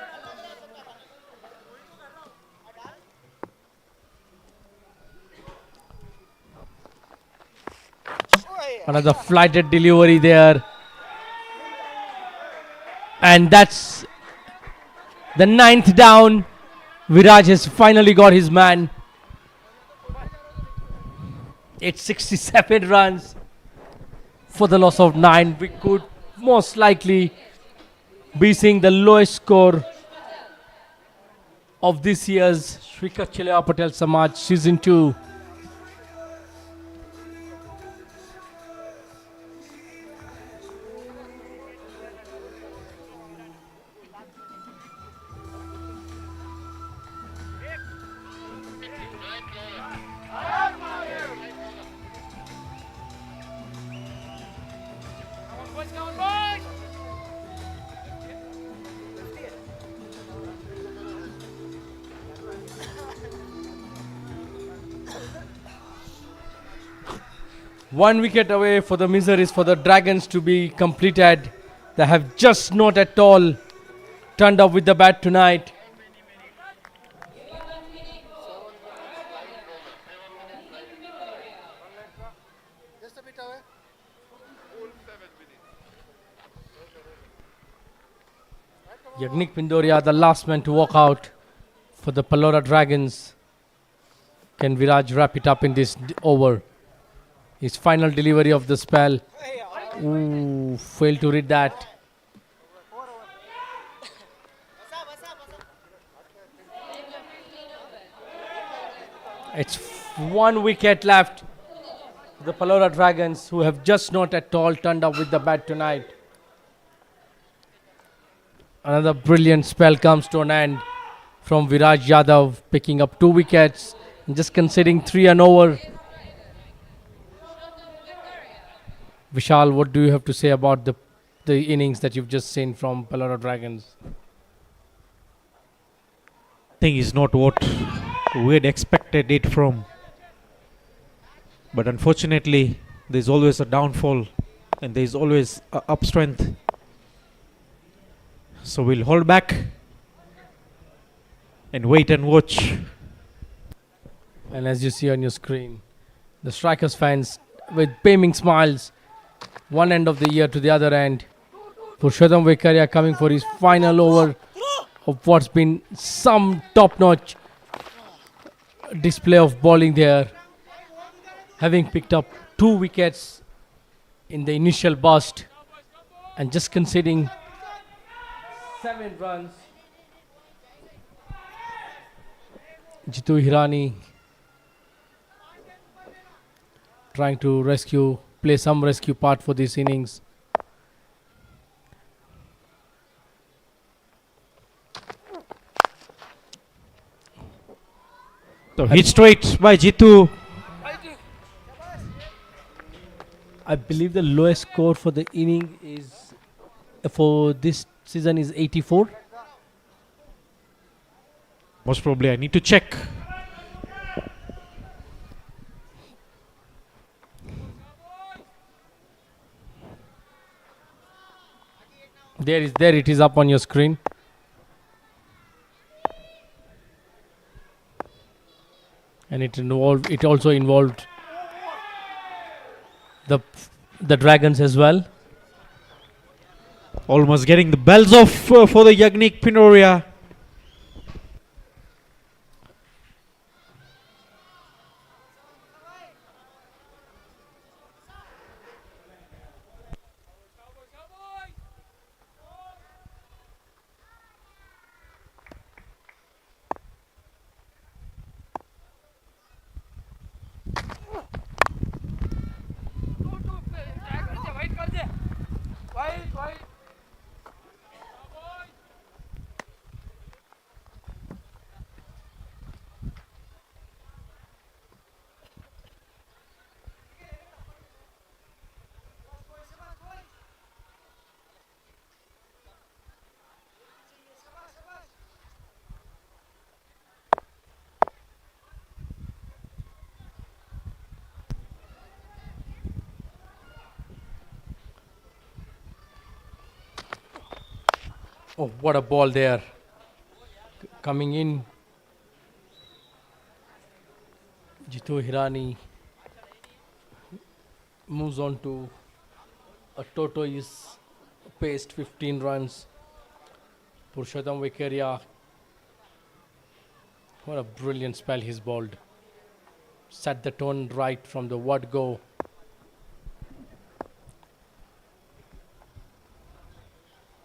Another flighted delivery there. And that's the 9th down. Viraj has finally got his man. It's 67 runs for the loss of 9. We could most likely be seeing the lowest score of this year's Sri Kachilya Patel Samaj Season 2. One wicket away for the miseries for the Dragons to be completed. They have just not at all turned up with the bat tonight. just a bit away Yagnik Pindoria, the last man to walk out for the Palora Dragons. Can Viraj wrap it up in this over? His final delivery of the spell. Ooh, failed to read that. It's one wicket left. The Palora Dragons, who have just not at all turned up with the bat tonight. Another brilliant spell comes to an end from Viraj Yadav, picking up 2 wickets and just conceding 3 and over. Vishal, what do you have to say about the innings that you've just seen from Palora Dragons? I think it's not what we had expected it from. But unfortunately, there's always a downfall and there's always a up strength. So we'll hold back and wait and watch. And as you see on your screen, the Strikers fans with beaming smiles, one end of the year to the other end. Purushottam Vekaria coming for his final over of what's been some top-notch display of bowling there, having picked up 2 wickets in the initial burst and just conceding 7 runs. Jitu Hirani trying to play some rescue part for this innings. So hit straight by Jitu. I believe the lowest score for the inning is for this season is 84. Most probably I need to check. There it is up on your screen. And it also involved the Dragons as well. Almost getting the bells off for the Yagnik Pindoria. Oh, what a ball there. Coming in. Jitu Hirani moves on to a tortoise paced 15 runs. Purushottam Vikaria. What a brilliant spell he's bowled. Set the tone right from the word go.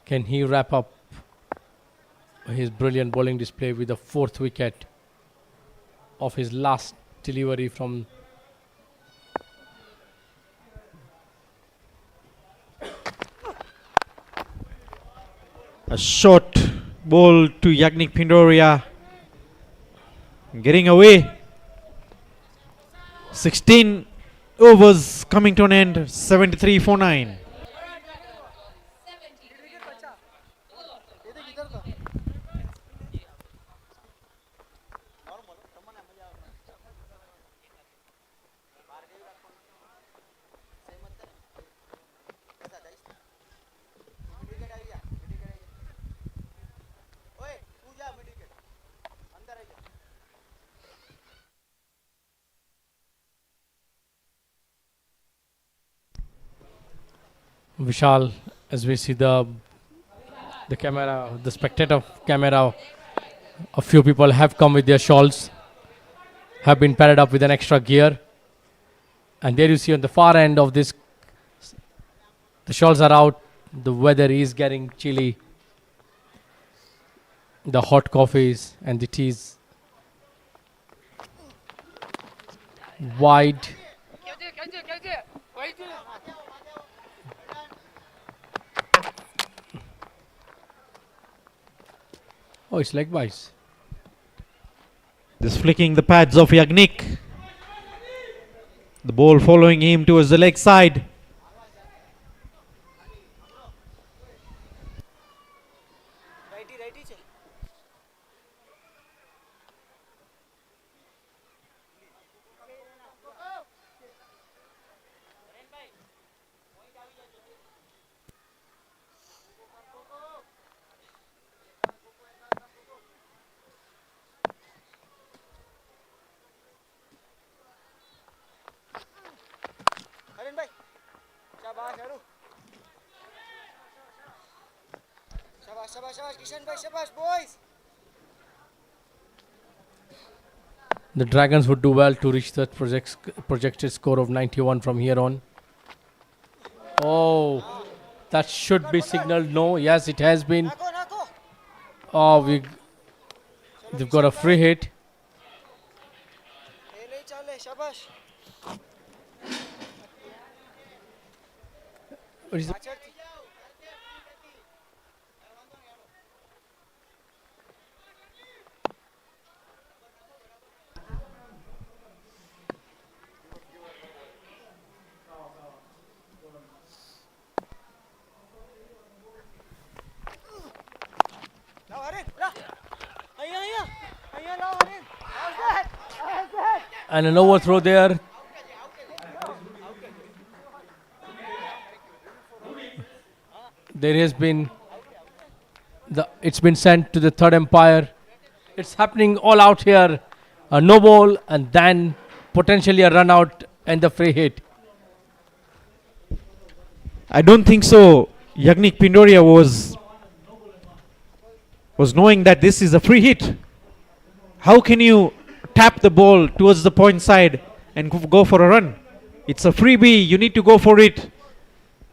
Can he wrap up his brilliant bowling display with the 4th wicket of his last delivery from A short ball to Yagnik Pindoria. Getting away. 16 overs coming to an end. 73 for 9. Vishal, as we see the camera, the spectator camera, a few people have come with their shawls, have been padded up with an extra gear. And there you see on the far end of this, the shawls are out, the weather is getting chilly, the hot coffees and the teas wide. Oh, it's leg wise. Just flicking the pads of Yagnik. The ball following him towards the leg side. The Dragons would do well to reach the projected score of 91 from here on. Oh, that should be signaled no. Yes, it has been. Oh, they've got a free hit. What is it? And an overthrow there. There has been it's been sent to the third umpire. It's happening all out here. A no ball and then potentially a run out and the free hit. I don't think so. Yagnik Pindoria was knowing that this is a free hit. How can you tap the ball towards the point side and go for a run? It's a freebie. You need to go for it.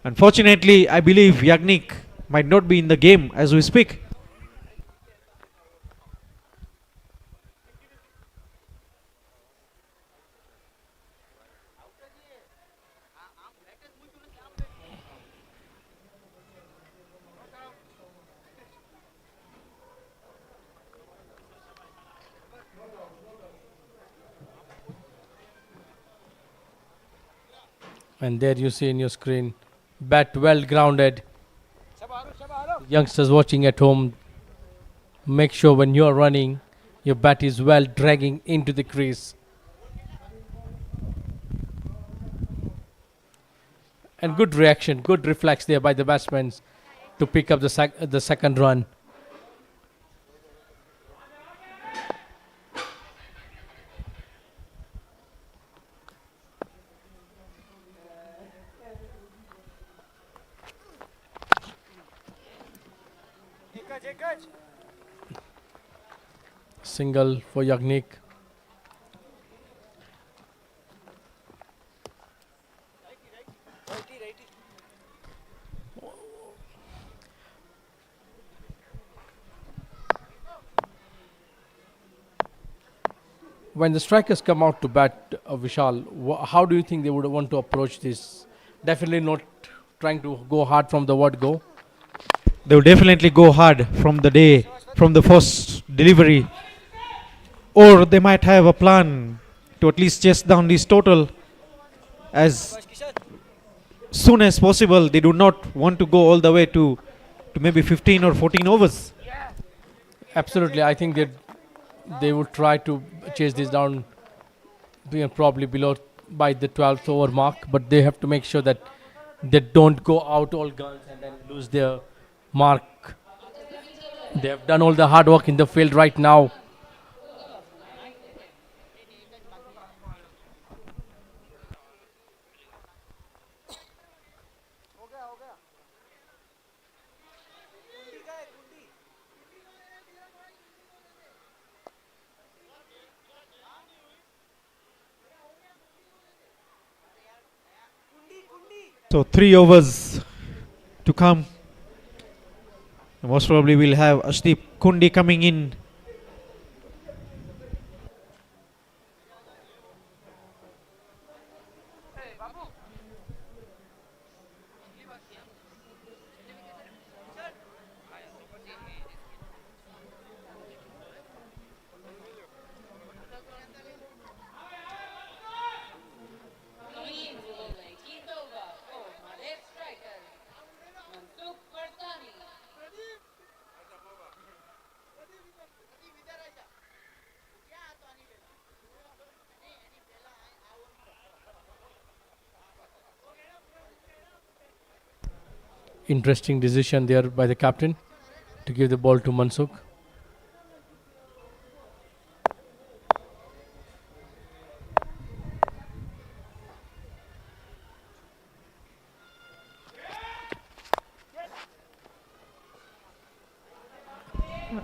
Unfortunately, I believe Yagnik might not be in the game as we speak. And there you see in your screen, bat well grounded. Youngsters watching at home, make sure when you are running, your bat is well dragging into the crease. And good reaction, good reflex there by the batsmen to pick up the second run. Single for Yagnik. When the strikers come out to bat, Vishal, how do you think they would want to approach this? Definitely not trying to go hard from the word go. They will definitely go hard from the first delivery. Or they might have a plan to at least chase down this total as soon as possible. They do not want to go all the way to maybe 15 or 14 overs. Absolutely, I think they would try to chase this down probably below by the 12th over mark, but they have to make sure that they don't go out all guns and then lose their mark. They have done all the hard work in the field right now. So 3 overs to come. Most probably we'll have Ashdeep Kundi coming in. Clean bowling, 19th over for MAHADEV strikers. Mansukh Varsani. Interesting decision there by the captain to give the ball to Mansukh.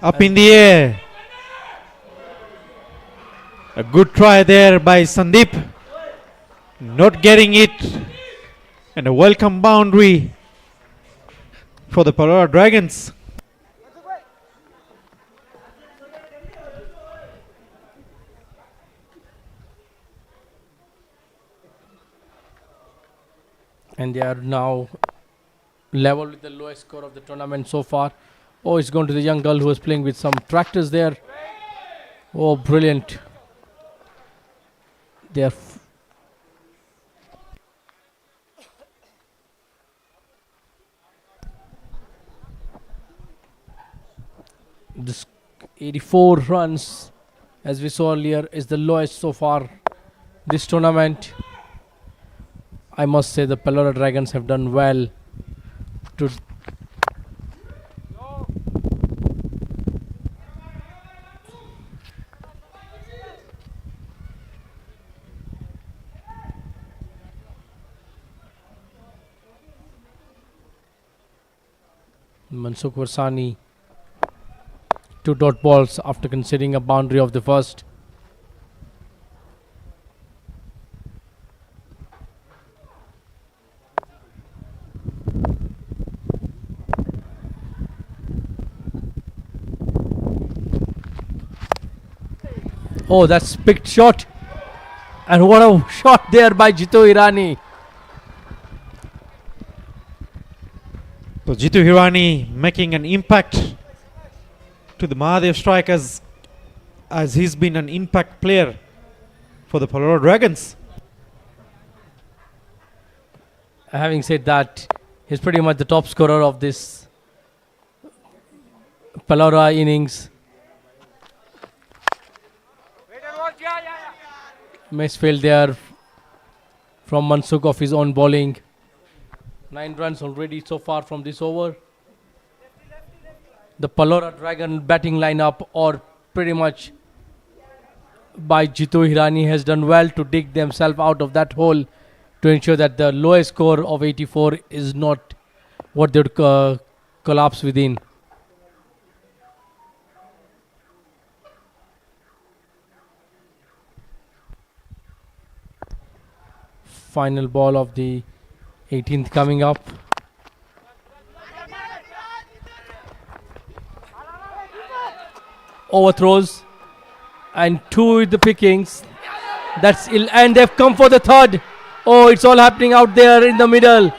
Up in the air. A good try there by Sandeep. Not getting it. And a welcome boundary for the PALORA Dragons. And they are now level with the lowest score of the tournament so far. Oh, it's gone to the young girl who was playing with some tractors there. Oh, brilliant. They are this 84 runs, as we saw earlier, is the lowest so far this tournament. I must say the PALORA Dragons have done well to Mansukh Varsani 2 dot balls after conceding a boundary of the first. Oh, that's picked shot. And what a shot there by Jitu Irani. So Jitu Hirani making an impact to the MAHADEV strikers, as he's been an impact player for the PALORA Dragons. Having said that, he's pretty much the top scorer of this PALORA innings. Misfield there from Mansukh of his own bowling. 9 runs already so far from this over. the Palora Dragon batting lineup, or pretty much by Jitu Hirani, has done well to dig themselves out of that hole to ensure that the lowest score of 84 is not what they would collapse within. Final ball of the 18th coming up. Overthrows and two with the pickings. That's and they've come for the third. Oh, it's all happening out there in the middle.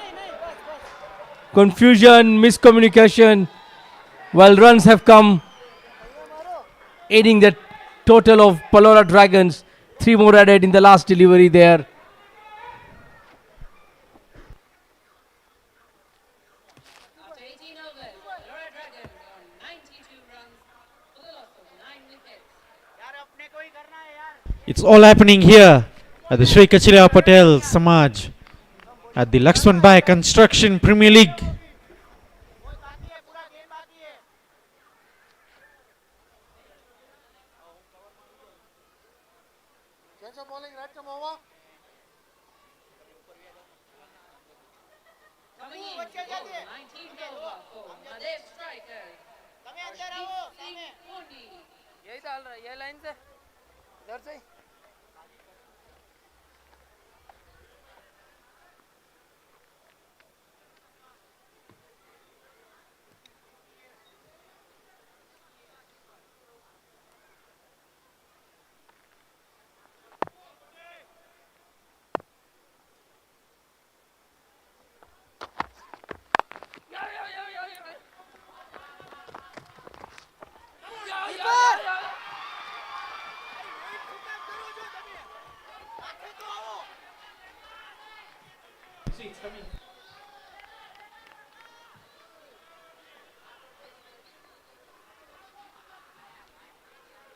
Confusion, miscommunication. Well, runs have come, aiding the total of Palora Dragons. 3 more added in the last delivery there. After 18 overs, Palora Dragons on 92 runs for the loss of 9 wickets. यार अपने को ही करना है यार. It's all happening here at the Sri Kachila Patel Samaj at the Laxmanbhai Construction Premier League. कोई बाकी है, पूरा गेम बाकी है. कैसा bowling right come over. Coming in for 19th over for MAHADEV strikers. તમે અંદર આવો સામે. Pony. यही डाल रहा है, ये लाइन से इधर से.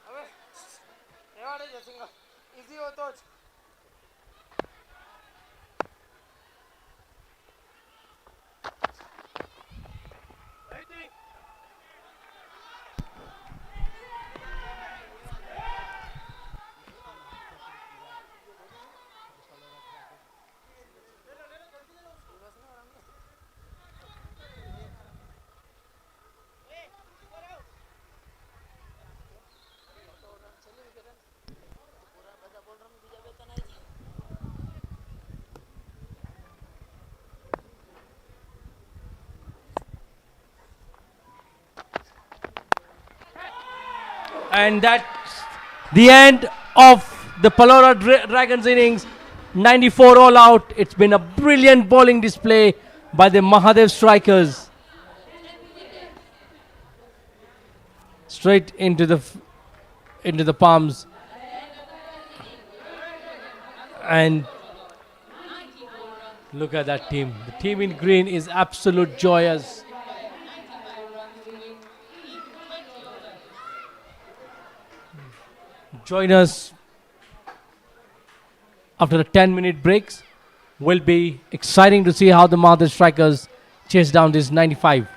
હવે રેવાડે જશે ઈઝી હોતો જ. And that's the end of the Palora Dragons innings. 94 all out. It's been a brilliant bowling display by the Mahadev strikers. Straight into the palms. And look at that team. The team in green is absolute joyous. Join us after the 10-minute breaks. Will be exciting to see how the Mahadev strikers chase down this 95.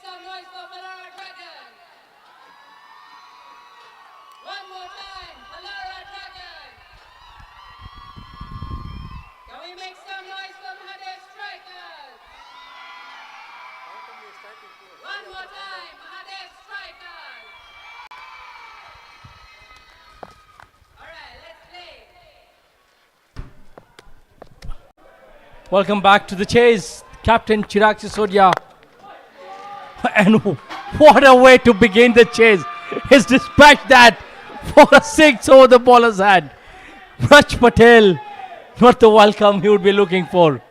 some noise for Palora Dragons? One more time, Palora Dragons. Can we make some noise for MAHADEV Strikers? One more time, MAHADEV Strikers. All right, let's play. Welcome back to the chase, Captain Chirag Sisodia. And what a way to begin the chase. He's dispatched that for a six over the bowler's head. Raj Patel, not the welcome he would be looking for.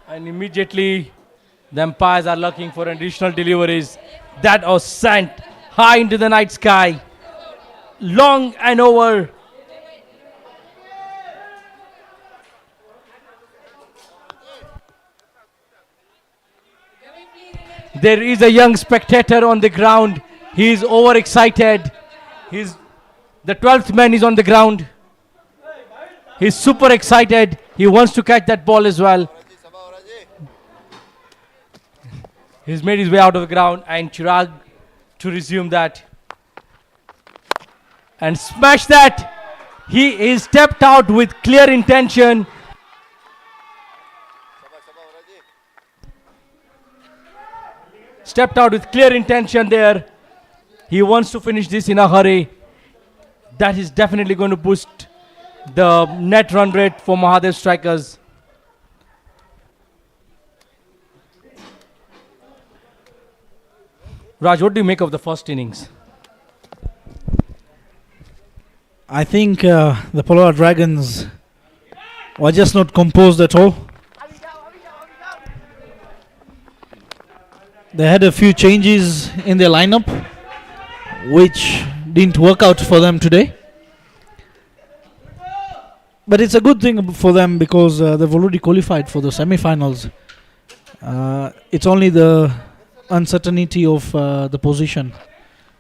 And immediately the umpires are looking for additional deliveries that are sent high into the night sky. Long and over. There is a young spectator on the ground. He is overexcited. The 12th man is on the ground. He's super excited. He wants to catch that ball as well. He's made his way out of the ground, and Chirag to resume that. And smash that. He is stepped out with clear intention. Stepped out with clear intention there. He wants to finish this in a hurry. That is definitely going to boost the net run rate for MAHADEV Strikers. Raj, what do you make of the first innings? I think the Palora Dragons were just not composed at all. They had a few changes in their lineup which didn't work out for them today. But it's a good thing for them because they've already qualified for the semi-finals. It's only the uncertainty of the position.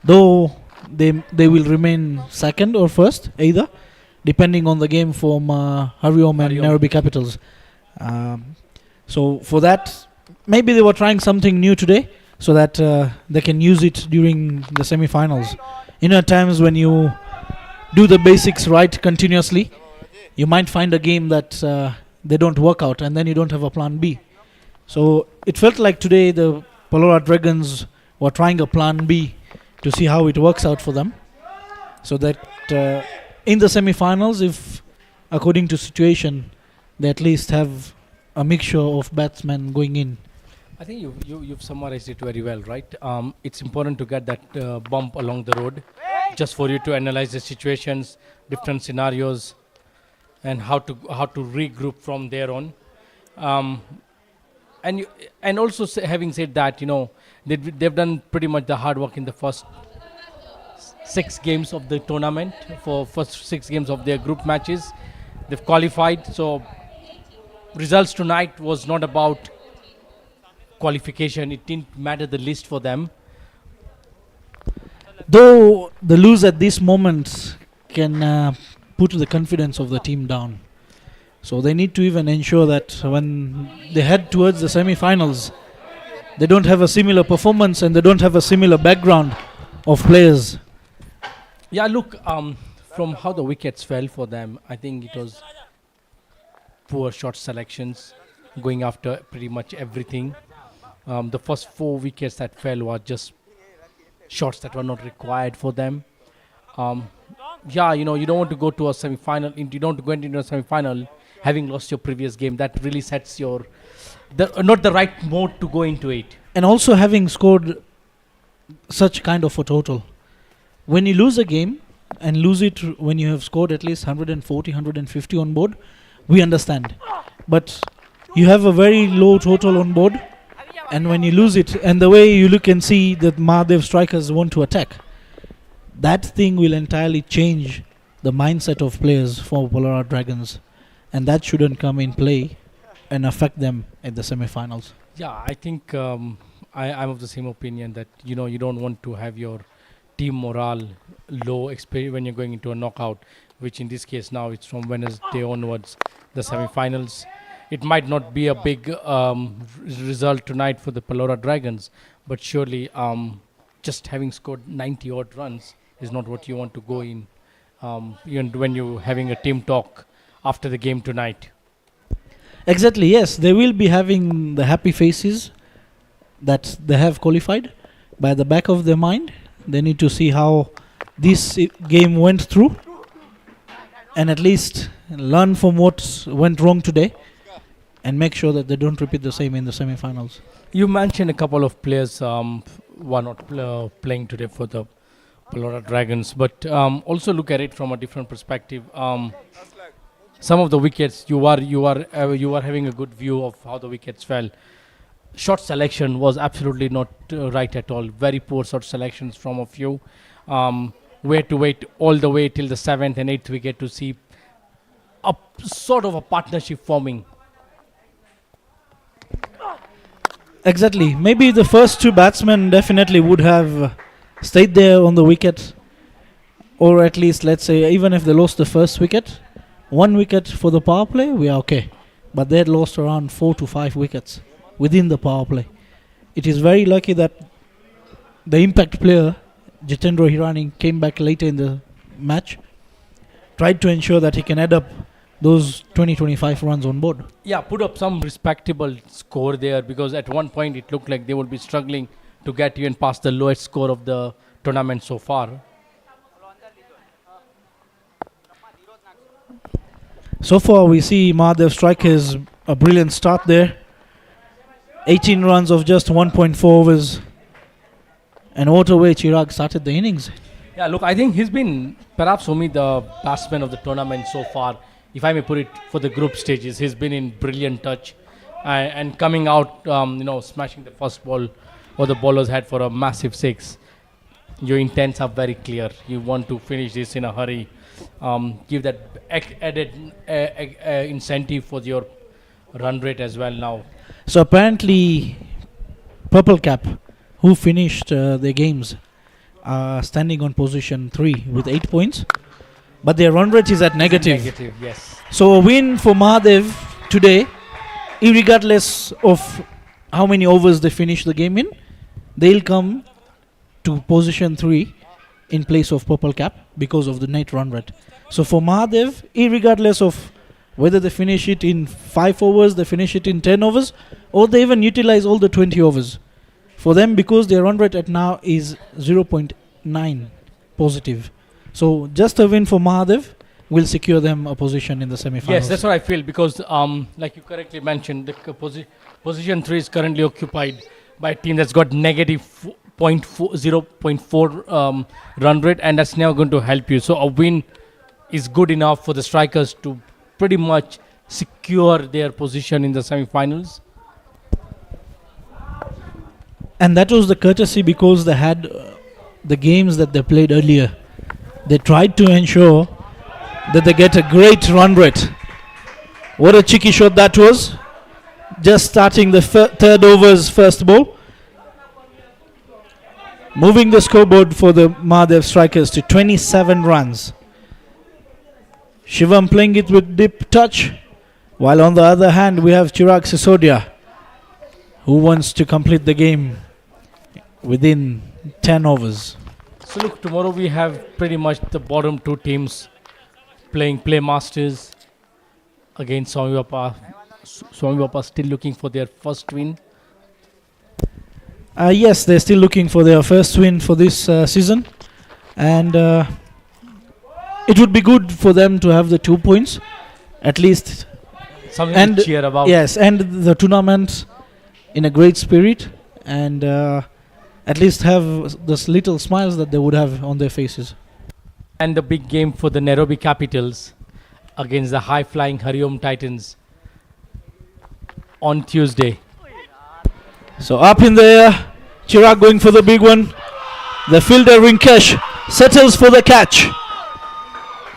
Though they will remain second or first, either, depending on the game from Hariom and Nairobi Capitals. So for that, maybe they were trying something new today so that they can use it during the semi-finals. At times when you do the basics right continuously, you might find a game that they don't work out, and then you don't have a plan B. So it felt like today the Palora Dragons were trying a plan B to see how it works out for them, so that in the semi-finals, if according to situation, they at least have a mixture of batsmen going in. I think you've summarized it very well, right? It's important to get that bump along the road, just for you to analyze the situations, different scenarios, and how to regroup from there on. And also having said that, they've done pretty much the hard work in the first 6 games of the tournament, for first 6 games of their group matches. They've qualified, so results tonight was not about qualification. It didn't matter the list for them. Though the lose at this moment can put the confidence of the team down. So they need to even ensure that when they head towards the semi-finals, they don't have a similar performance and they don't have a similar background of players. Yeah, look, from how the wickets fell for them, I think it was poor shot selections, going after pretty much everything. The first 4 wickets that fell were just shots that were not required for them. You don't want to go to a semi-final. You don't want to go into a semi-final having lost your previous game. That really sets not the right mode to go into it. And also having scored such kind of a total. When you lose a game and lose it when you have scored at least 140, 150 on board, we understand. But you have a very low total on board, and when you lose it, and the way you look and see that MAHADEV Strikers want to attack, that thing will entirely change the mindset of players for Palora Dragons, and that shouldn't come in play and affect them at the semi-finals. Yeah, I think I'm of the same opinion that you don't want to have your team morale low when you're going into a knockout, which in this case now it's from Wednesday onwards. the semi-finals. It might not be a big result tonight for the PALORA Dragons, but surely just having scored 90 odd runs is not what you want to go in even when you're having a team talk after the game tonight. Exactly, yes. They will be having the happy faces that they have qualified. By the back of their mind, they need to see how this game went through and at least learn from what went wrong today and make sure that they don't repeat the same in the semi-finals. You mentioned a couple of players were not playing today for the PALORA Dragons, but also look at it from a different perspective. Some of the wickets, you are having a good view of how the wickets fell. Shot selection was absolutely not right at all. Very poor shot selections from a few. We had to wait all the way till the 7th and 8th wicket to see a sort of a partnership forming. Exactly. Maybe the first two batsmen definitely would have stayed there on the wicket, or at least, let's say, even if they lost the first wicket, 1 wicket for the power play, we are okay. But they had lost around 4 to 5 wickets within the power play. It is very lucky that the impact player, Jitendra Hirani, came back later in the match, tried to ensure that he can add up those 20-25 runs on board. Yeah, put up some respectable score there, because at one point it looked like they would be struggling to get even past the lowest score of the tournament so far. So far we see MAHADEV strikers a brilliant start there. 18 runs of just 1.4 overs. And what a way Chirag started the innings. Yeah, look, I think he's been perhaps for me the batsman of the tournament so far. If I may put it, for the group stages, he's been in brilliant touch and coming out, smashing the first ball what the bowlers had for a massive 6. Your intents are very clear. You want to finish this in a hurry. Give that added incentive for your run rate as well now. So apparently Purple Cap, who finished their games, are standing on position 3 with 8 points. But their run rate is at negative. Negative, yes. So a win for MAHADEV today, irregardless of how many overs they finish the game in, they'll come to position 3 in place of Purple Cap because of the net run rate. So for MAHADEV, irregardless of whether they finish it in 5 overs, they finish it in 10 overs, or they even utilize all the 20 overs. For them, because their run rate at now is 0.9 positive. So just a win for MAHADEV will secure them a position in the semi-finals. Yes, that's what I feel, because like you correctly mentioned, the position 3 is currently occupied by a team that's got negative 0.4 run rate, and that's never going to help you. So a win is good enough for the strikers to pretty much secure their position in the semi-finals. And that was the courtesy because they had the games that they played earlier. They tried to ensure that they get a great run rate. What a cheeky shot that was. Just starting the third over's first ball. Moving the scoreboard for the MAHADEV strikers to 27 runs. Shivam playing it with deep touch. While on the other hand we have Chirag Sisodia, who wants to complete the game within 10 overs. So look, tomorrow we have pretty much the bottom 2 teams playing Playmasters against Swami Bappa. Swami Bappa still looking for their first win. Yes, they're still looking for their first win for this season. And it would be good for them to have the 2 points, at least. Something to cheer about. Yes, and the tournament in a great spirit. And at least have those little smiles that they would have on their faces. And the big game for the Nairobi Capitals against the high-flying Hariom Titans on Tuesday. So up in the air, Chirag going for the big one. The fielder Rinkesh settles for the catch.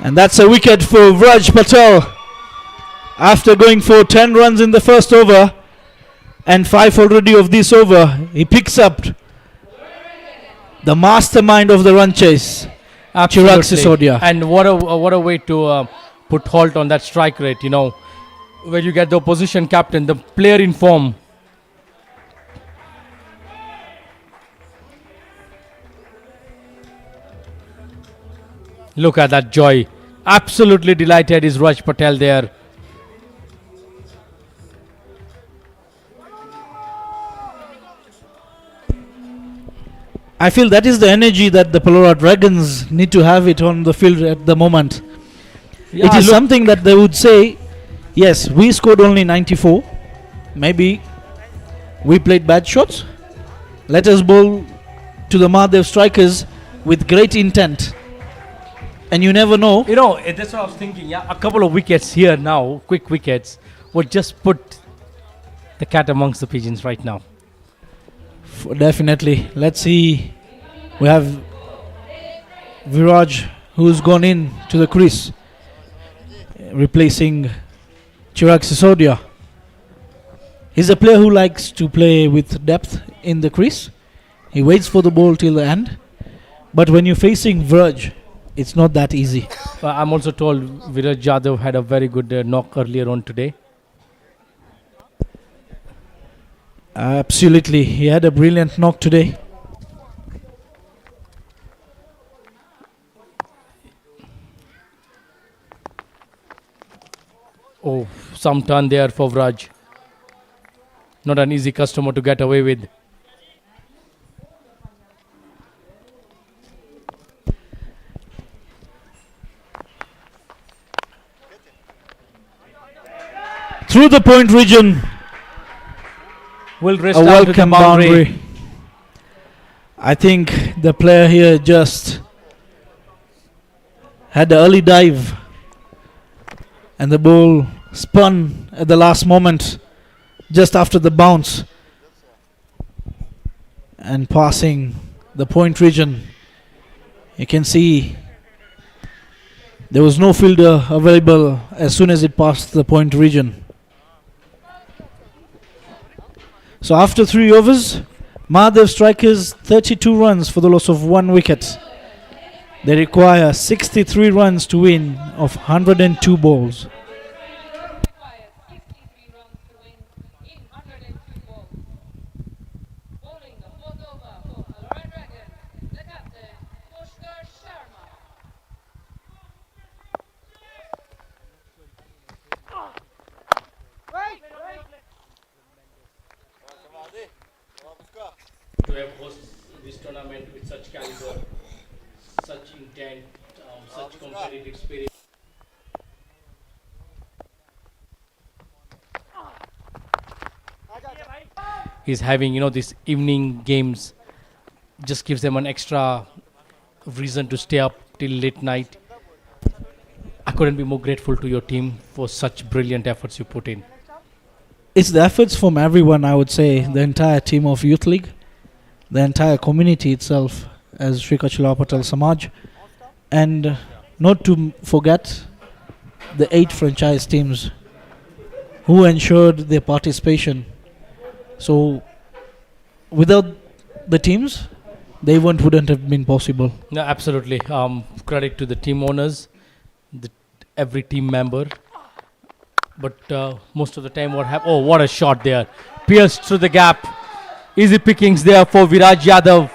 And that's a wicket for Vraj Patel. After going for 10 runs in the first over and 5 already of this over, he picks up the mastermind of the run chase, Chirag Sisodia. And what a way to put halt on that strike rate. where you get the opposition captain, the player in form. Look at that joy. Absolutely delighted is Raj Patel there. I feel that is the energy that the PALORA Dragons need to have it on the field at the moment. Yeah, it is look- something that they would say, yes, we scored only 94. Maybe we played bad shots. Let us bowl to the MAHADEV strikers with great intent. And you never know. You know, that's what I was thinking. Yeah, a couple of wickets here now, quick wickets, would just put the cat amongst the pigeons right now. Definitely. Let's see. We have Viraj, who's gone in to the crease, replacing Chirag Sisodia. He's a player who likes to play with depth in the crease. He waits for the ball till the end. But when you're facing Viraj, it's not that easy. I'm also told Viraj Yadav had a very good knock earlier on today. Absolutely. He had a brilliant knock today. Oh, some turn there for Viraj. Not an easy customer to get away with. Through the point region, Will rest a out with the welcome boundary. boundary. I think the player here just had the early dive and the ball spun at the last moment just after the bounce and passing the point region. You can see there was no fielder available as soon as it passed the point region. So after 3 overs, MAHADEV strikers 32 runs for the loss of 1 wicket. They require 63 runs to win of 102 balls. Requires 63 runs to win in 102 balls. Bowling the fourth over for PALORA Dragons, the captain, Pushkar Sharma. To have hosted this tournament with such caliber, such intent, such competitive spirit. He's having, these evening games, just gives them an extra reason to stay up till late night. I couldn't be more grateful to your team for such brilliant efforts you put in. It's the efforts from everyone, I would say, the entire team of Youth League, the entire community itself as Sri Kachula Patel Samaj, and not to forget the 8 franchise teams who ensured their participation. So without the teams, the event wouldn't have been possible. No, absolutely. Credit to the team owners, every team member. But most of the time what happened... Oh, what a shot there. Pierced through the gap. Easy pickings there for Viraj Yadav.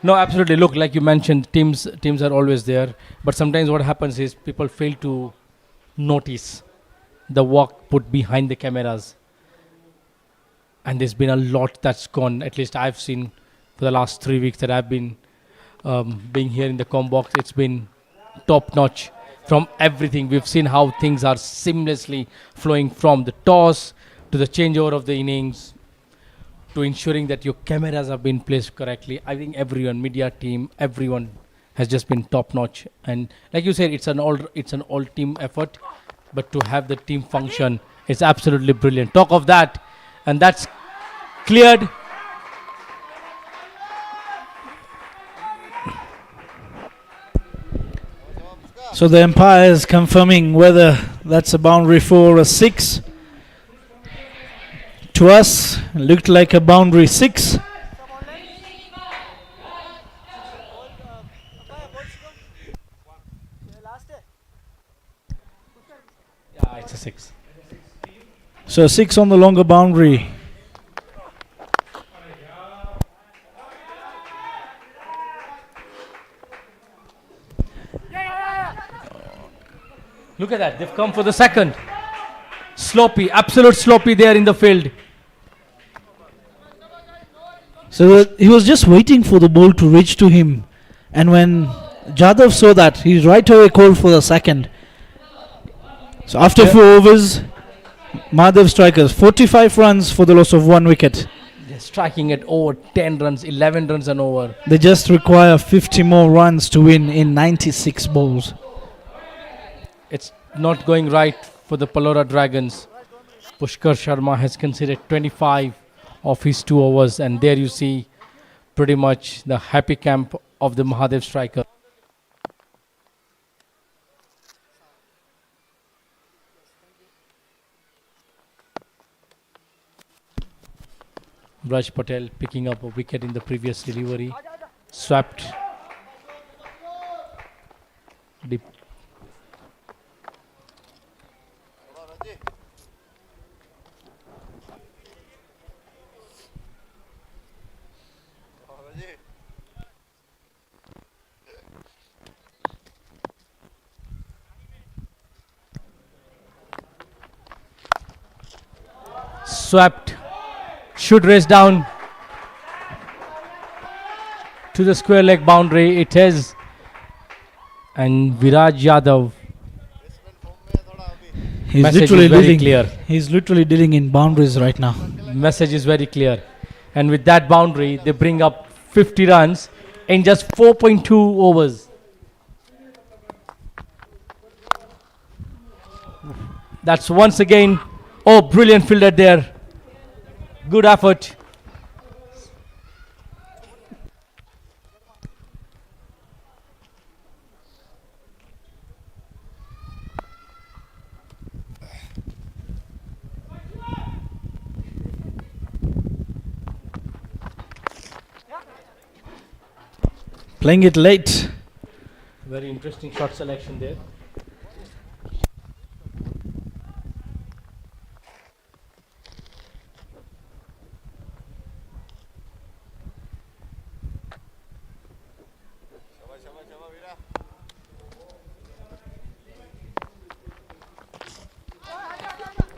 No, absolutely. Look, like you mentioned, teams are always there. But sometimes what happens is people fail to notice the work put behind the cameras. And there's been a lot that's gone. At least I've seen for the last 3 weeks that I've been being here in the com box. It's been top notch from everything. We've seen how things are seamlessly flowing from the toss to the changeover of the innings to ensuring that your cameras have been placed correctly. I think everyone, media team, everyone has just been top notch. And like you said, it's an all team effort. But to have the team function, it's absolutely brilliant. Talk of that, and that's cleared. So the umpire is confirming whether that's a boundary 4 or 6. To us, looked like a boundary 6. It's a 6. So 6 on the longer boundary. Look at that. They've come for the second. Sloppy, absolute sloppy there in the field. So he was just waiting for the ball to reach to him. And when Jadhav saw that, he right away called for the second. So after 4 overs, Mahadev strikers 45 runs for the loss of 1 wicket. They're striking at over 10 runs, 11 runs and over. They just require 50 more runs to win in 96 balls. It's not going right for the PALORA Dragons. Pushkar Sharma has conceded 25 of his 2 overs, and there you see pretty much the happy camp of the Mahadev striker. Raj Patel picking up a wicket in the previous delivery. Swept. Deep. Swept. Should race down to the square leg boundary. It is. And Viraj Yadav. He's Message literally is very dealing. clear. He's literally dealing in boundaries right now. Message is very clear. And with that boundary, they bring up 50 runs in just 4.2 overs. That's once again, oh, brilliant fielder there. Good effort. Playing it late. Very interesting shot selection there.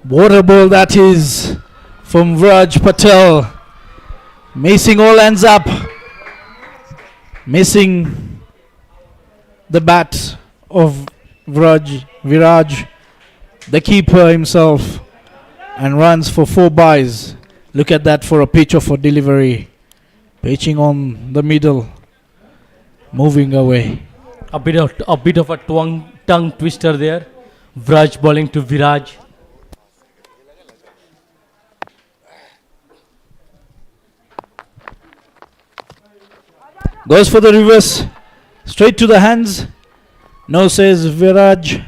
Water ball that is from Viraj Patel. Missing all ends up. Missing the bat of Viraj, the keeper himself, and runs for 4 byes. Look at that for a pitch of a delivery. Pitching on the middle. Moving away. A bit of a tongue twister there. Vraj bowling to Viraj. Goes for the reverse. Straight to the hands. No, says Viraj.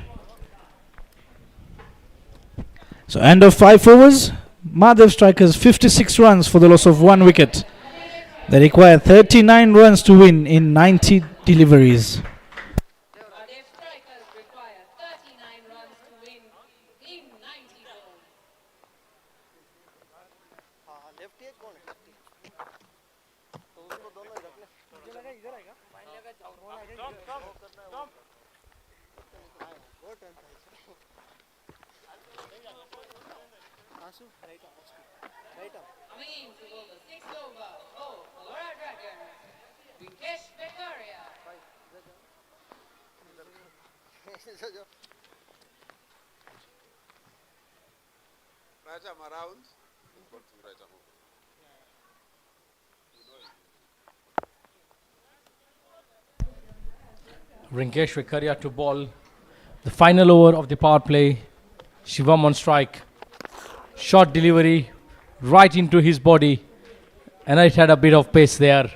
So end of 5 overs. Mahadev strikers 56 runs for the loss of 1 wicket. They require 39 runs to win in 90 deliveries. Mahadev strikers require 39 runs to win in 90 balls. Lefty है कौन है lefty तो उसको दोनों ही रख ले इधर आएगा फाइन लगा स्टॉप वो टर्न था आंसू right arm Coming in to bowl the 6th over. Oh, PALORA Dragons. Vikesh Bekaria. Raja around. Rinkesh Vekaria to bowl. The final over of the power play. Shivam on strike. Short delivery right into his body. And it had a bit of pace there.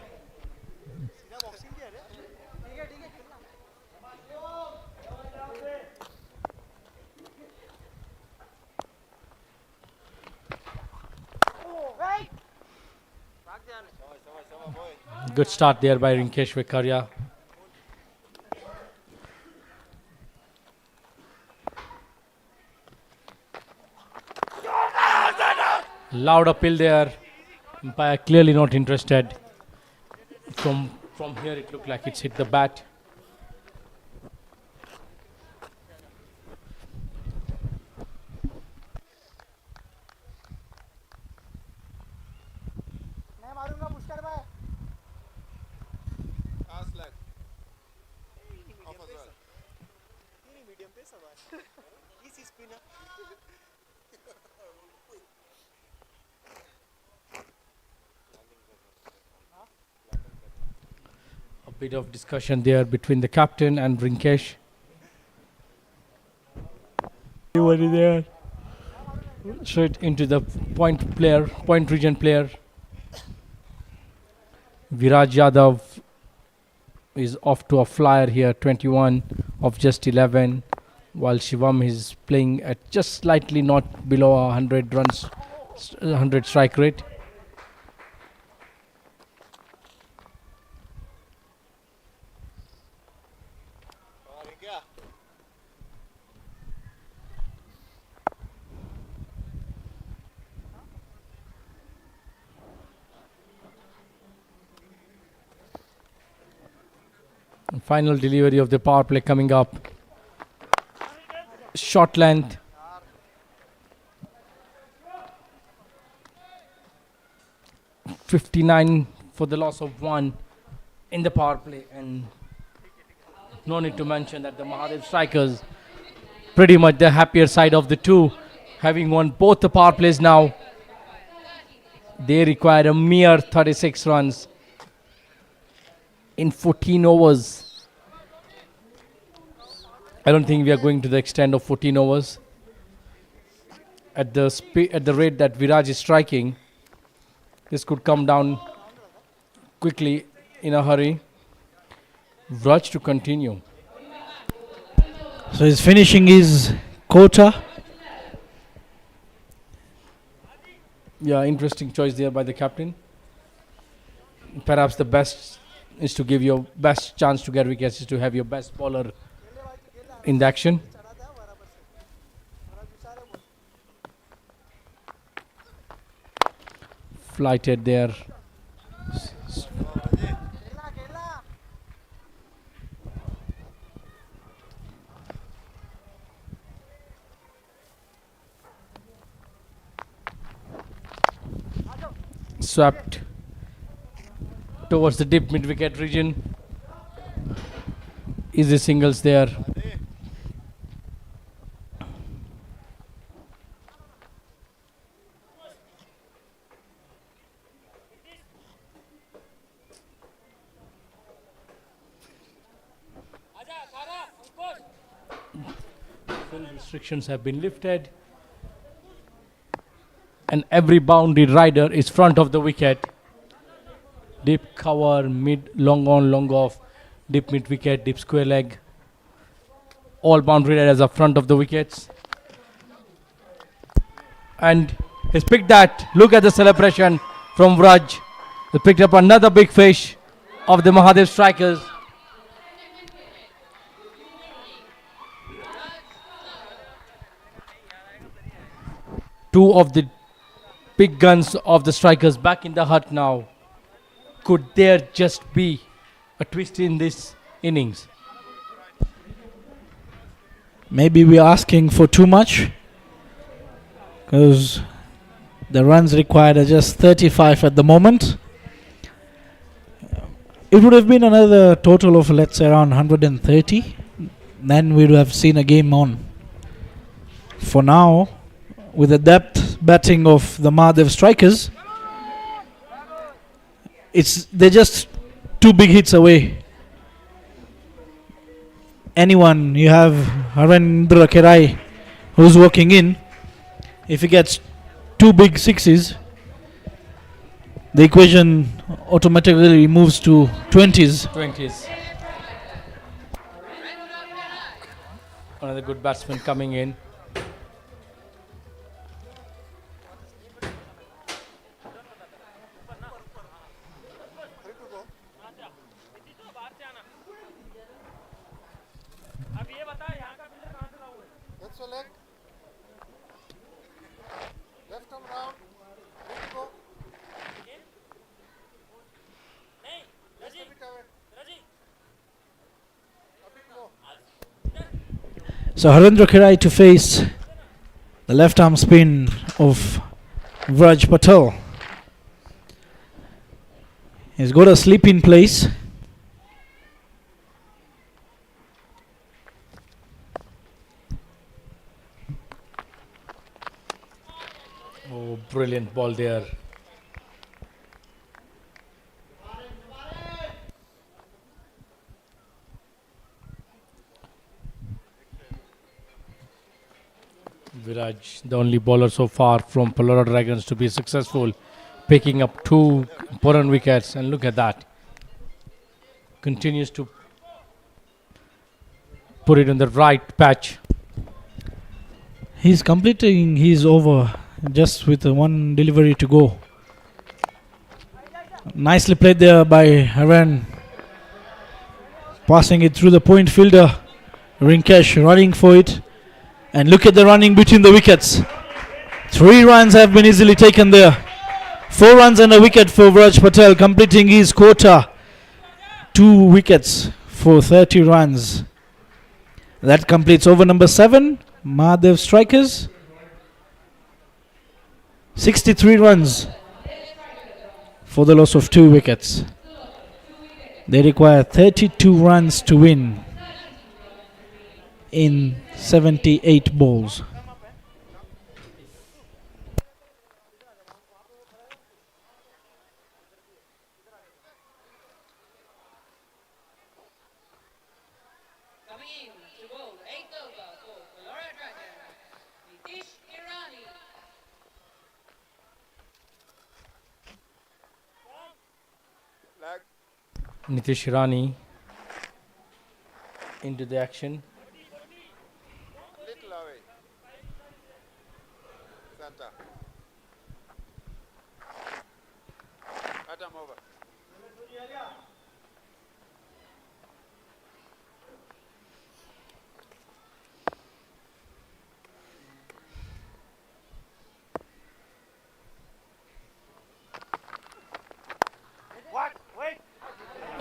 Good start there by Rinkesh Vekaria. Loud appeal there. Umpire clearly not interested. From here it looked like it's hit the bat. मैं मारूंगा पुष्कर भाई Pass leg. Off as well. Medium पे सवाल इसी spinner A bit of discussion there between the captain and Rinkesh. Everybody there. Straight into the point region player. Viraj Yadav is off to a flyer here, 21 of just 11, while Shivam is playing at just slightly not below 100 runs, 100 strike rate. और क्या Final delivery of the power play coming up. Short length. .59 for the loss of 1 in the power play, and no need to mention that the Mahadev strikers pretty much the happier side of the two, having won both the power plays now. They require a mere 36 runs in 14 overs. I don't think we are going to the extent of 14 overs. At the rate that Viraj is striking, this could come down quickly in a hurry. Vraj to continue. So he's finishing his quota. Yeah, interesting choice there by the captain. Perhaps the best is to give your best chance to get wickets is to have your best bowler in the action. Flighted there. Swept towards the deep mid wicket region. Easy singles there. Field restrictions have been lifted, and every boundary rider is front of the wicket. Deep cover, mid, long on, long off, deep mid wicket, deep square leg. All boundary riders are front of the wickets. And he's picked that. Look at the celebration from Vraj. He picked up another big fish of the Mahadev strikers. Two of the big guns of the strikers back in the hut now. Could there just be a twist in this innings? Maybe we're asking for too much, because the runs required are just 35 at the moment. It would have been another total of, let's say, around 130. Then we would have seen a game on. For now, with the depth batting of the Mahadev strikers, they're just two big hits away. Anyone, you have Harendra Kerai who's walking in. If he gets two big sixes, the equation automatically moves to 20s. 20s. Another good batsman coming in. That's your leg. Left arm round. So Harendra Kirai to face the left arm spin of Vraj Patel. He's got a sleep in place. Oh, brilliant ball there. Viraj, the only bowler so far from Palora Dragons to be successful, picking up 2 important wickets, and look at that. Continues to put it in the right patch. He's completing his over just with one delivery to go. Nicely played there by Haran. Passing it through the point fielder. Rinkesh running for it. And look at the running between the wickets. 3 runs have been easily taken there. 4 runs and a wicket for Vraj Patel, completing his quota. 2 wickets for 30 runs. That completes over number 7. MAHADEV strikers. 63 runs for the loss of 2 wickets. They require 32 runs to win in 78 balls. Coming in to bowl 8th over for Palora Dragons, Nitish Irani. Lag. Nitish Irani into the action. Little away. Center. Atom over.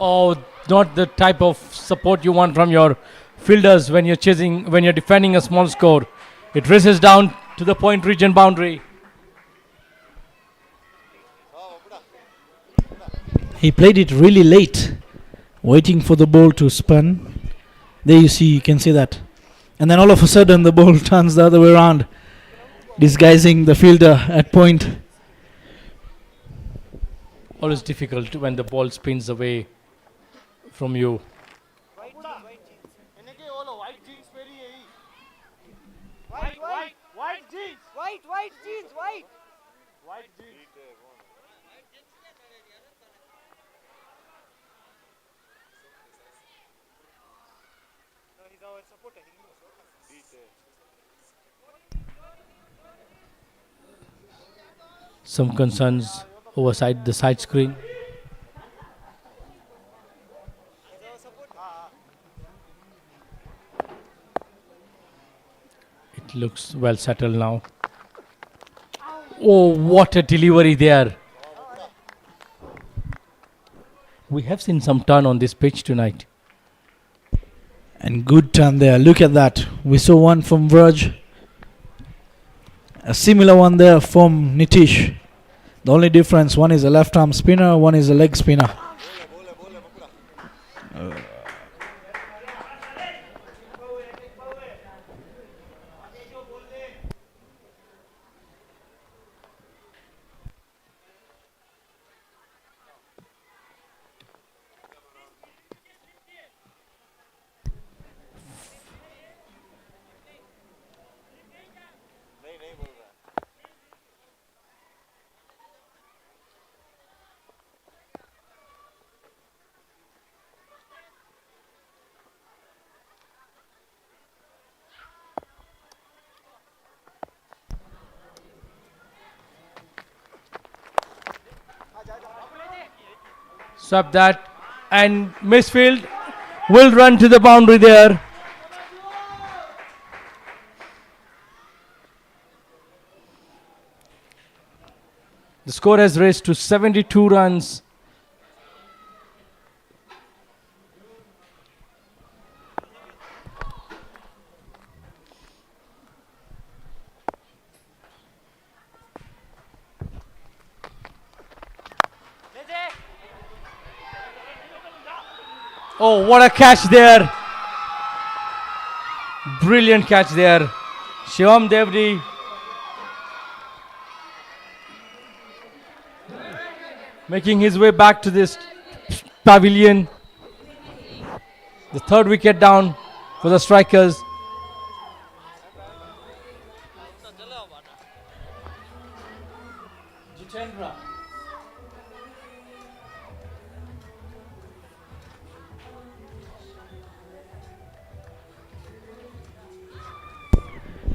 Oh, not the type of support you want from your fielders when you're chasing, when you're defending a small score. It races down to the point region boundary. He played it really late, waiting for the ball to spin. There you can see that. And then all of a sudden the ball turns the other way around, disguising the fielder at point. Always difficult when the ball spins away from you. White jeans very white jeans. White jeans. No, he's our supporter. Some concerns overside the side screen. It looks well settled now. Oh, what a delivery there. We have seen some turn on this pitch tonight. And good turn there. Look at that. We saw one from Vraj. A similar one there from Nitish. The only difference, one is a left arm spinner, one is a leg spinner. Swap that, and Misfield will run to the boundary there. The score has raised to 72 runs. Oh, what a catch there. Brilliant catch there. Shivam Devdi. Making his way back to this pavilion. The third wicket down for the strikers.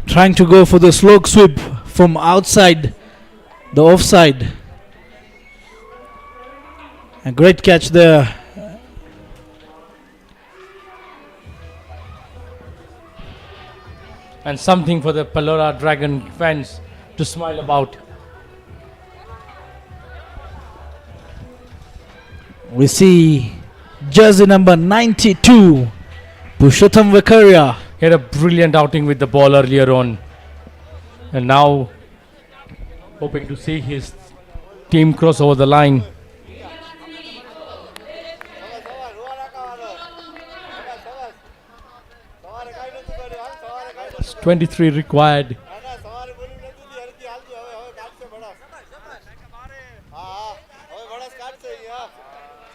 Trying to go for the slow sweep from outside the offside. A great catch there. And something for the PALORA Dragon fans to smile about. We see jersey number 92, Pushottam Vakaria. He had a brilliant outing with the ball earlier on. And now hoping to see his team cross over the line. It's 23 required.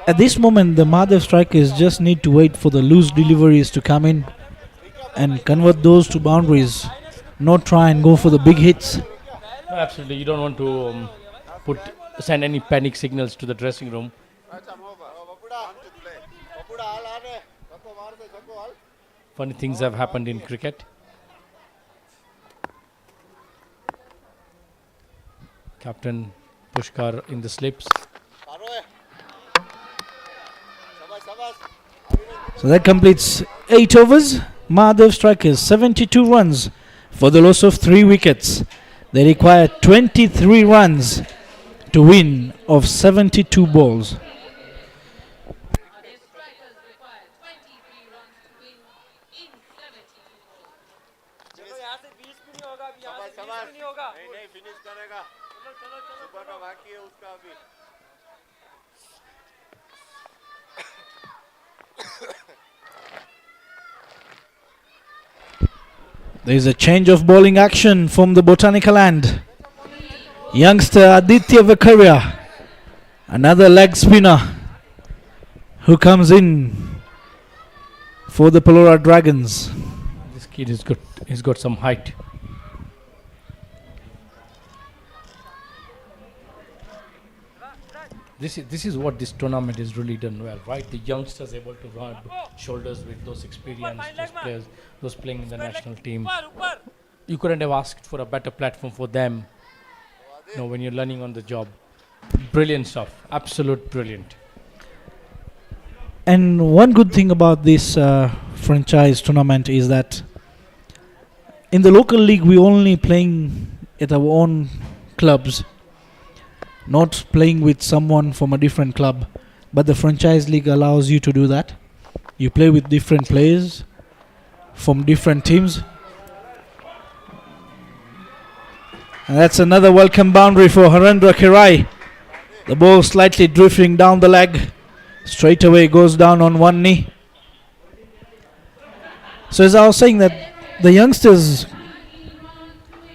At this moment, the MAHADEV strikers just need to wait for the loose deliveries to come in and convert those to boundaries, not try and go for the big hits. No, absolutely, you don't want to send any panic signals to the dressing room. Funny things have happened in cricket. Captain Pushkar in the slips. So that completes 8 overs. MAHADEV strikers 72 runs for the loss of 3 wickets. They require 23 runs to win of 72 balls. MAHADEV strikers require 23 runs to win in 72 balls. चलो यहाँ से 20 भी नहीं होगा, अभी यहाँ से 20 भी नहीं होगा। नहीं फिनिश करेगा। चलो चलो चलो सुबह का बाकी है उसका अभी। There is a change of bowling action from the Botanical Land. Youngster Aditya Vakaria, another leg spinner who comes in for the PALORA Dragons. This kid is good. He's got some height. This is what this tournament is really done well, right? The youngsters able to run shoulders with those experienced those players, those playing in the national team. You couldn't have asked for a better platform for them. You know, when you're learning on the job. Brilliant stuff. Absolute brilliant. And one good thing about this franchise tournament is that in the local league we only playing at our own clubs, not playing with someone from a different club. But the franchise league allows you to do that. You play with different players from different teams. And that's another welcome boundary for Harendra Kirai. The ball slightly drifting down the leg. Straight away goes down on one knee. So as I was saying, that the youngsters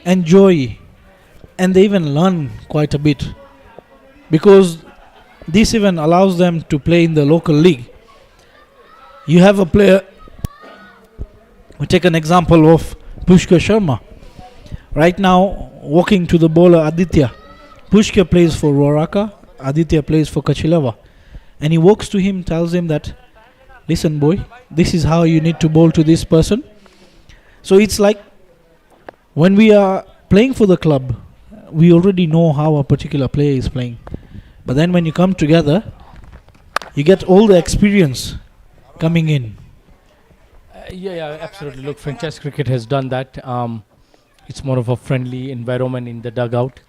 enjoy and they even learn quite a bit, because this even allows them to play in the local league. You have a player, we take an example of Pushkar Sharma. Right now, walking to the bowler Aditya. Pushkar plays for Roraka, Aditya plays for Kachilava. And he walks to him, tells him that, listen boy, this is how you need to bowl to this person. So it's like, when we are playing for the club, we already know how a particular player is playing. But then when you come together, you get all the experience coming in. Yeah, absolutely. Look, franchise cricket has done that. It's more of a friendly environment in the dugout.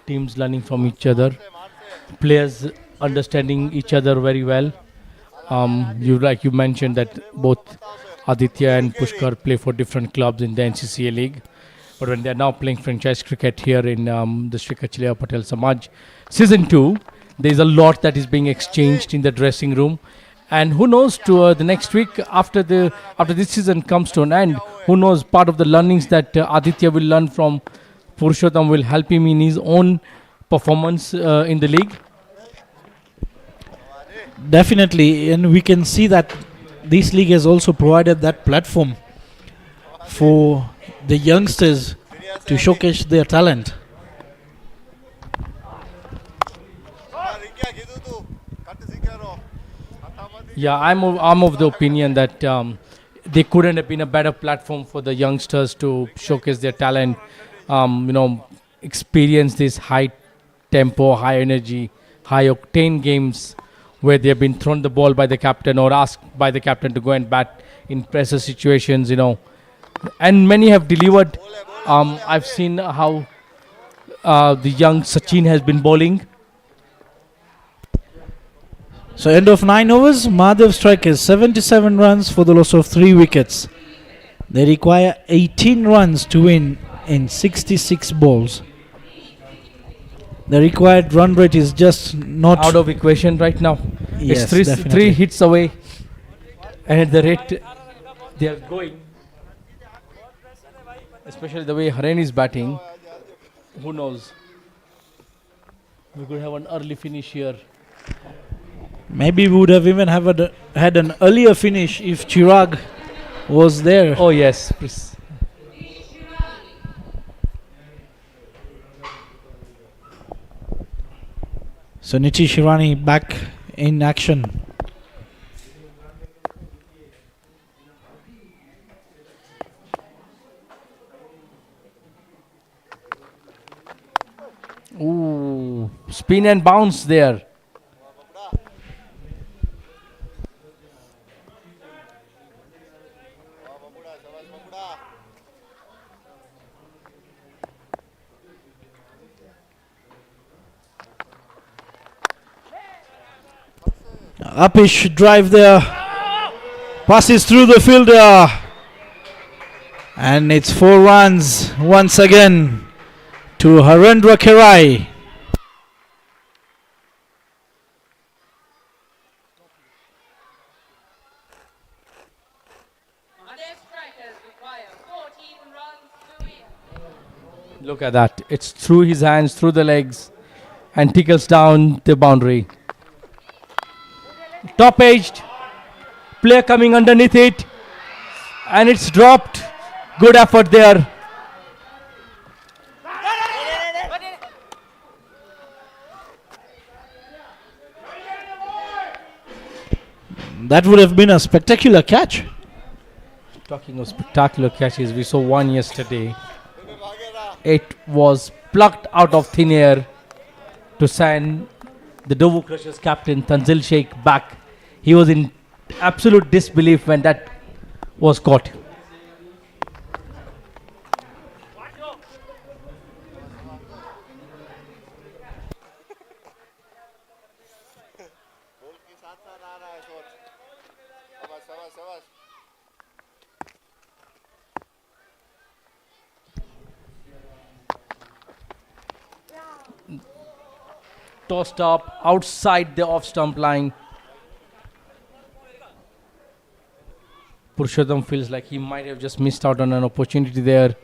Teams learning from each other. Players understanding each other very well. You mentioned that both Aditya and Pushkar play for different clubs in the NCCA league. But when they are now playing franchise cricket here in the Sri Kachilava Patel Samaj Season 2, there is a lot that is being exchanged in the dressing room. And who knows, to the next week after this season comes to an end, who knows, part of the learnings that Aditya will learn from Purushottam will help him in his own performance in the league. Definitely, and we can see that this league has also provided that platform for the youngsters to showcase their talent. Yeah, I'm of the opinion that they couldn't have been a better platform for the youngsters to showcase their talent, experience these high tempo, high energy, high octane games where they have been thrown the ball by the captain or asked by the captain to go and bat in pressure situations, and many have delivered. I've seen how the young Sachin has been bowling. So end of 9 overs, Mahadev strikers 77 runs for the loss of 3 wickets. They require 18 runs to win in 66 balls. The required run rate is just not out of equation right now. Yes, It's definitely. 3 hits away, and at the rate they are going, especially the way Haren is batting, who knows? We could have an early finish here. Maybe we would have even had an earlier finish if Chirag was there. Oh yes, So Nitish Irani back in action. Ooh, spin and bounce there. Upish drive there. Passes through the fielder. And it's 4 runs once again to Harendra Kerai. Mahadev strikers require 14 runs to win. Look at that. It's through his hands, through the legs, and tickles down the boundary. Top edged. Player coming underneath it. And it's dropped. Good effort there. That would have been a spectacular catch. Talking of spectacular catches, we saw one yesterday. It was plucked out of thin air to send the Dovu Crushers captain Tanzil Sheikh back. He was in absolute disbelief when that was caught. Tossed up outside the off stump line. Purushottam feels like he might have just missed out on an opportunity there.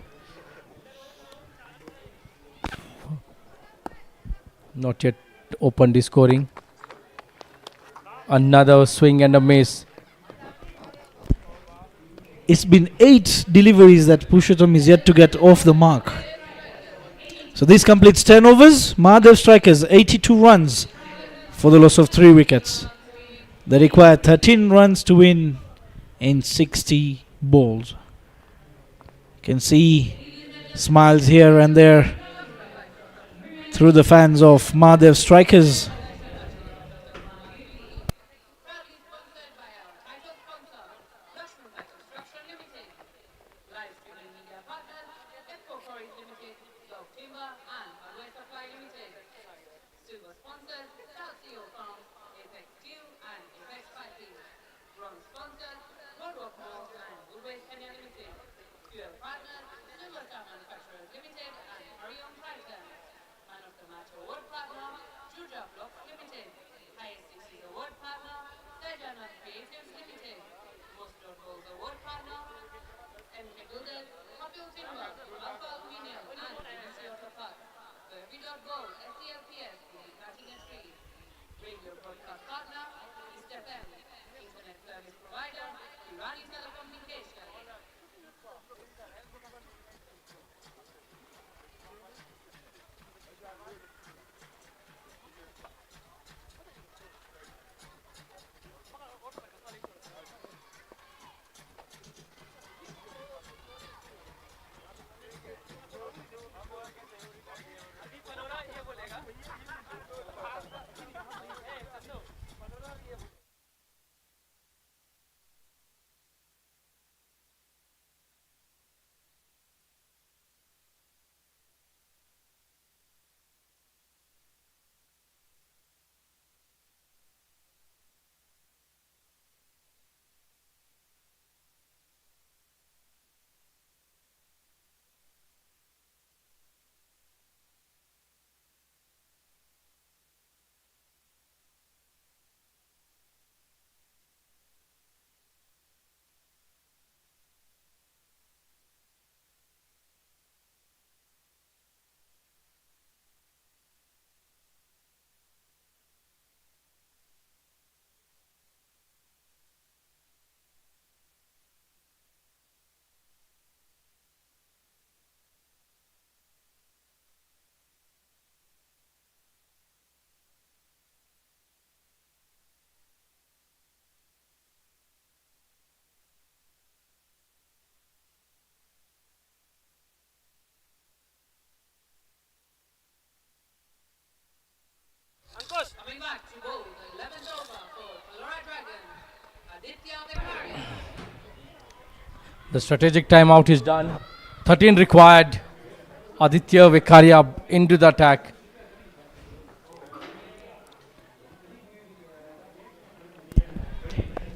Not yet opened the scoring. Another swing and a miss. It's been 8 deliveries that Purushottam is yet to get off the mark. So this completes 10 overs. Mahadev strikers 82 runs for the loss of 3 wickets. They require 13 runs to win in 60 balls. You can see smiles here and there through the fans of Mahadev strikers. Proudly sponsored by our title sponsor, LAXMANBHAI Construction Limited. Live streaming media partners, Eco Quarries Limited, Love Timber and Hardware Supply Limited. Silver sponsors, South CO Farms, Apex Steel and Apex Piping. Bronze sponsors, Boardwalk Mall and Woodway Kenya Limited. Fuel partners, Silver Car Manufacturers Limited and Arion Triton. Man of the Match Award partner, Juja Block The strategic timeout is done. 13 required. Aditya Vikaria into the attack.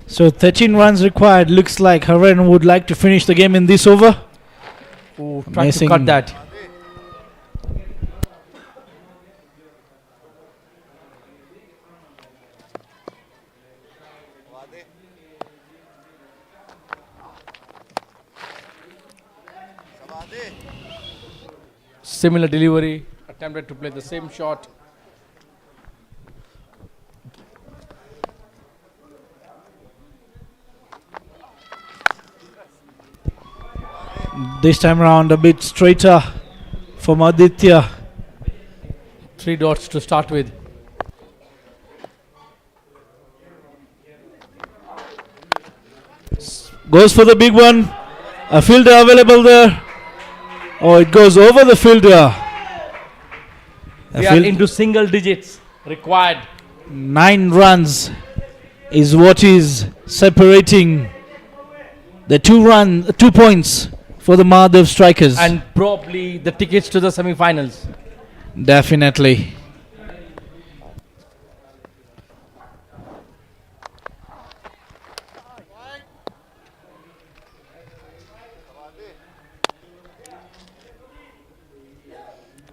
So 13 runs required. Looks like Haren would like to finish the game in this over. Oh, trying to Missing. cut that. Similar delivery. Attempted to play the same shot. This time around a bit straighter from Aditya. 3 dots to start with. Goes for the big one. A fielder available there. Oh, it goes over the fielder. We are into single digits required. 9 runs is what is separating the 2 points for the MAHADEV strikers. And probably the tickets to the semi-finals. Definitely.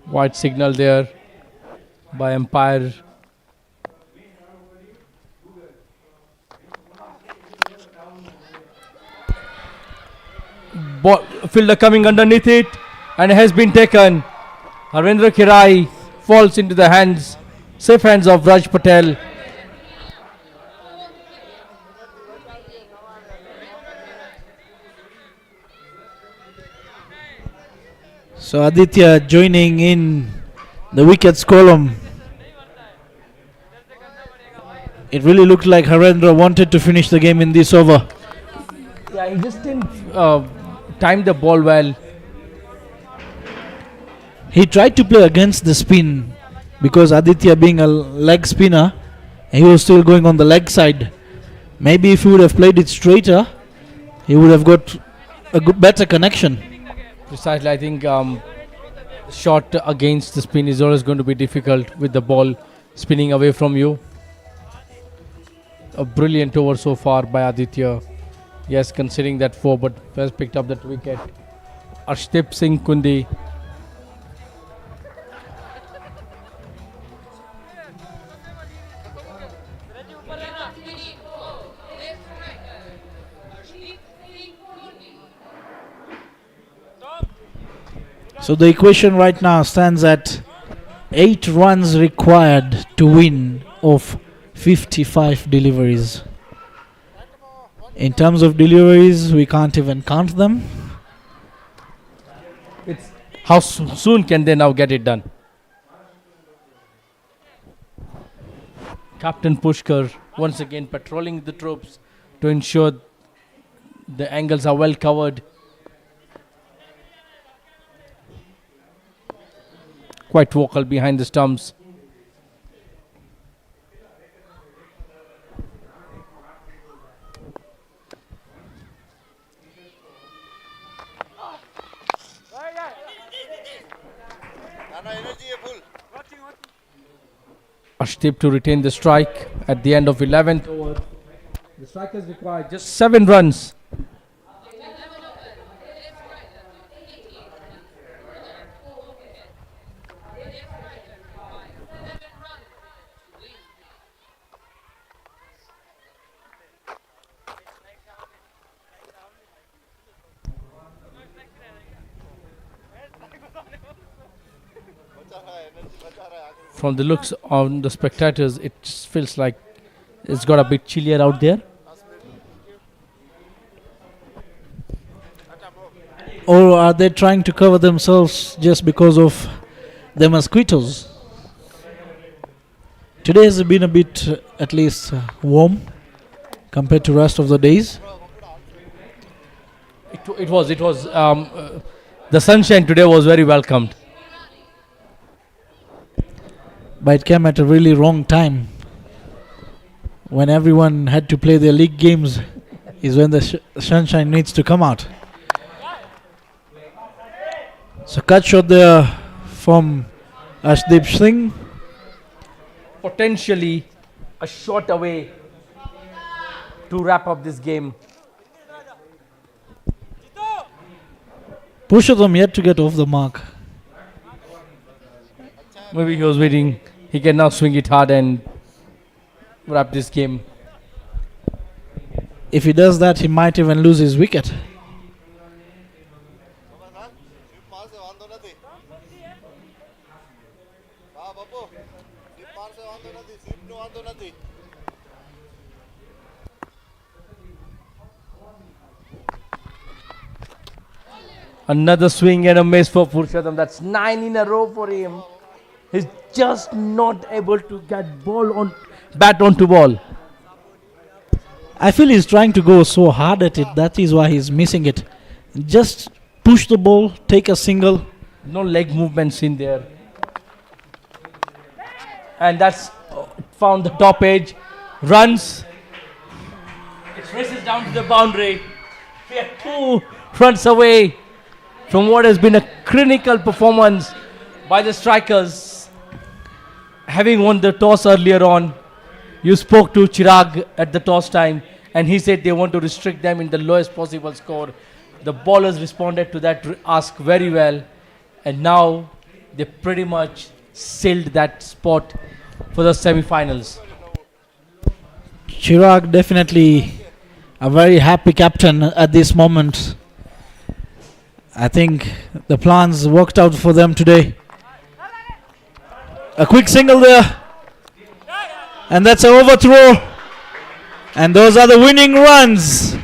White signal there by umpire. Fielder coming underneath it and has been taken. Harendra Kirai falls into the hands, safe hands of Raj Patel. So Aditya joining in the wickets column. It really looked like Harendra wanted to finish the game in this over. Yeah, he just didn't time the ball well. He tried to play against the spin because Aditya being a leg spinner, he was still going on the leg side. Maybe if he would have played it straighter, he would have got a better connection. Precisely, I think shot against the spin is always going to be difficult with the ball spinning away from you. A brilliant over so far by Aditya. Yes, considering that 4, but has picked up that wicket. Arshdeep Singh Kundi. So the equation right now stands at 8 runs required to win of 55 deliveries. In terms of deliveries, we can't even count them. It's how soon can they now get it done? Captain Pushkar once again patrolling the troops to ensure the angles are well covered. Quite vocal behind the stumps. Arshdeep to retain the strike at the end of 11th over. The strikers require just 7 runs. From the looks on the spectators, it just feels like it's got a bit chillier out there. Or are they trying to cover themselves just because of the mosquitoes? Today has been a bit, at least, warm compared to rest of the days. It was. The sunshine today was very welcomed. But it came at a really wrong time. When everyone had to play their league games is when the sunshine needs to come out. So cut shot there from Ashdeep Singh. Potentially a shot away to wrap up this game. Purushottam yet to get off the mark. Maybe he was waiting. He can now swing it hard and wrap this game. If he does that, he might even lose his wicket. Sweep મારશે વાંધો નથી હા બાપુ sweep મારશે વાંધો નથી સ્વીપનો વાંધો નથી Another swing and a miss for Purushottam. That's 9 in a row for him. He's just not able to get bat onto ball. I feel he's trying to go so hard at it. That is why he's missing it. Just push the ball, take a single. No leg movements in there. And that's found the top edge. Runs. It races down to the boundary. We are 2 runs away from what has been a critical performance by the strikers. Having won the toss earlier on, you spoke to Chirag at the toss time and he said they want to restrict them in the lowest possible score. The bowlers responded to that ask very well, and now they pretty much sealed that spot for the semi-finals. Chirag definitely a very happy captain at this moment. I think the plans worked out for them today. A quick single there. And that's an overthrow. And those are the winning runs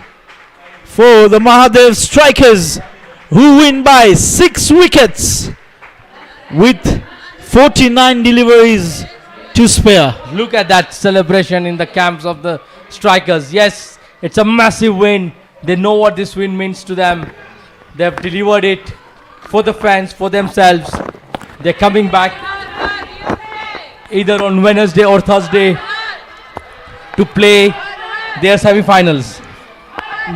for the MAHADEV strikers, who win by 6 wickets with 49 deliveries to spare. Look at that celebration in the camps of the strikers. Yes, it's a massive win. They know what this win means to them. They have delivered it for the fans, for themselves. They're coming back either on Wednesday or Thursday to play their semi-finals.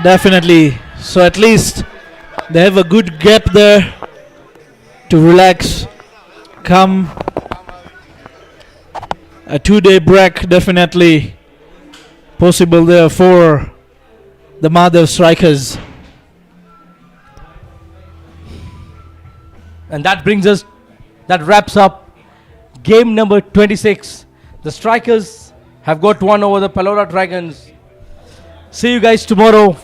Definitely. So at least they have a good gap there to relax. Come a 2-day break definitely possible there for the MAHADEV strikers. And that wraps up game number 26. The strikers have got one over the PALORA Dragons. See you guys tomorrow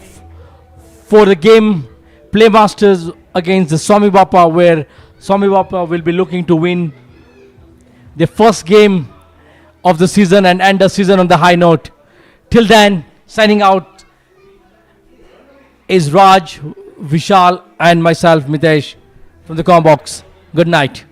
for the game Playmasters against the Swami Bappa, where Swami Bappa will be looking to win the first game of the season and end the season on the high note. Till then, signing out is Raj, Vishal and myself, Mitesh, from the comm box. Good night.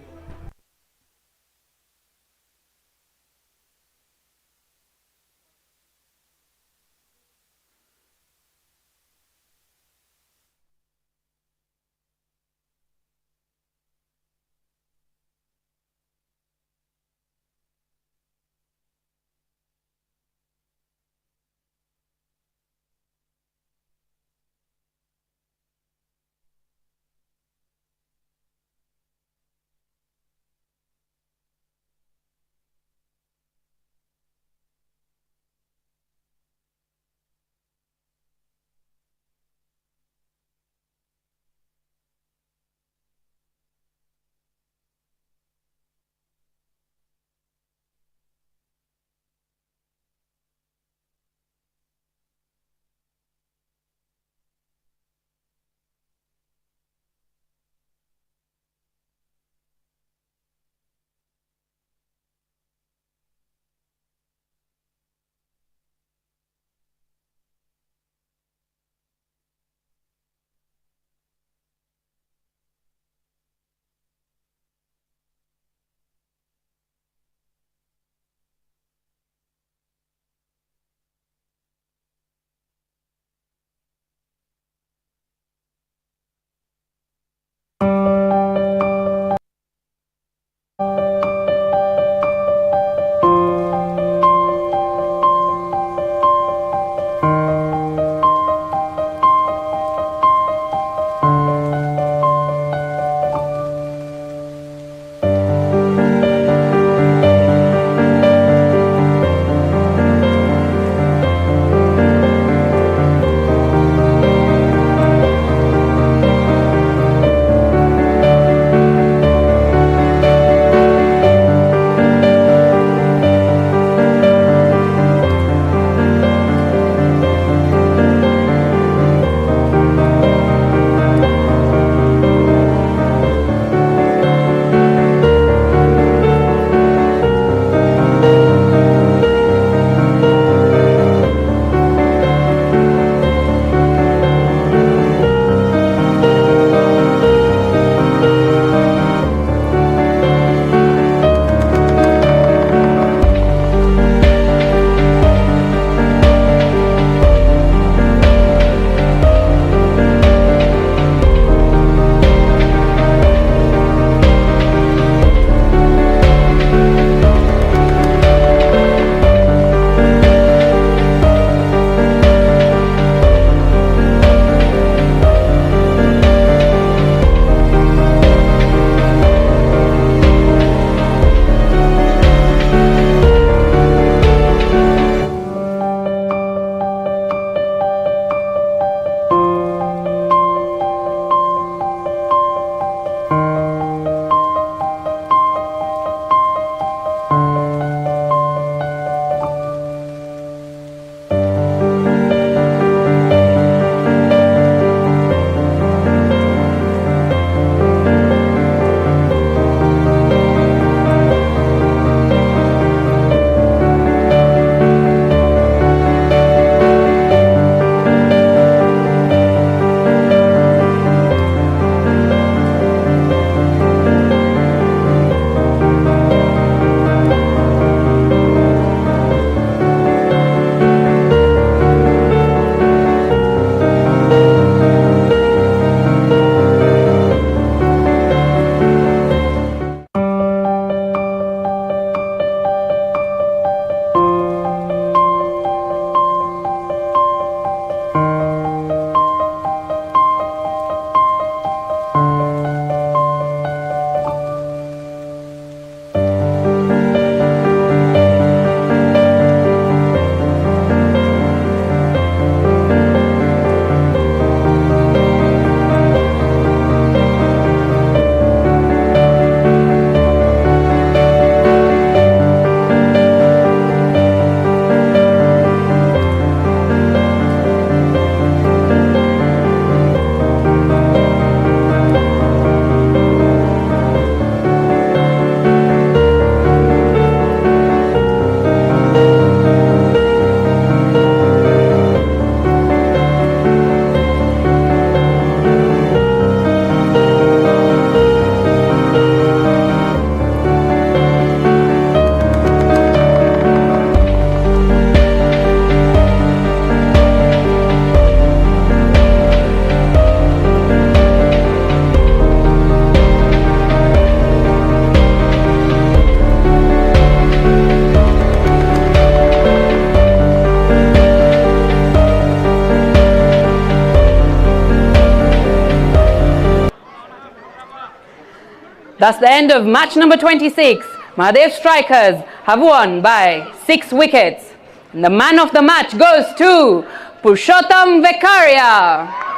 Thus the end of match number 26. Mahadev Strikers have won by 6 wickets. And the man of the match goes to Purushottam Vekaria.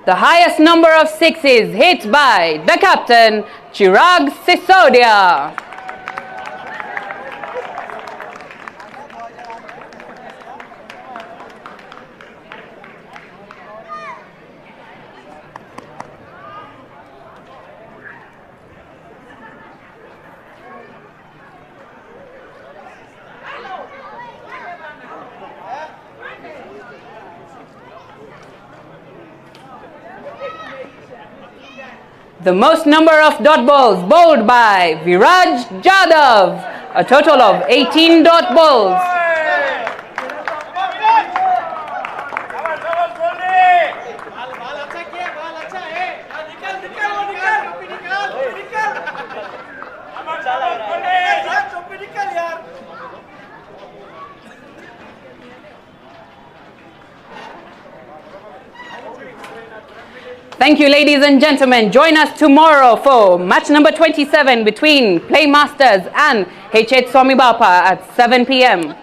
The highest number of sixes hit by the captain, Chirag Sisodia. The most number of dot balls bowled by Viraj Jadhav, a total of 18 dot balls. Thank you, ladies and gentlemen. Join us tomorrow for match number 27 between Playmasters and H.H. Swami Bapa at 7 p.m.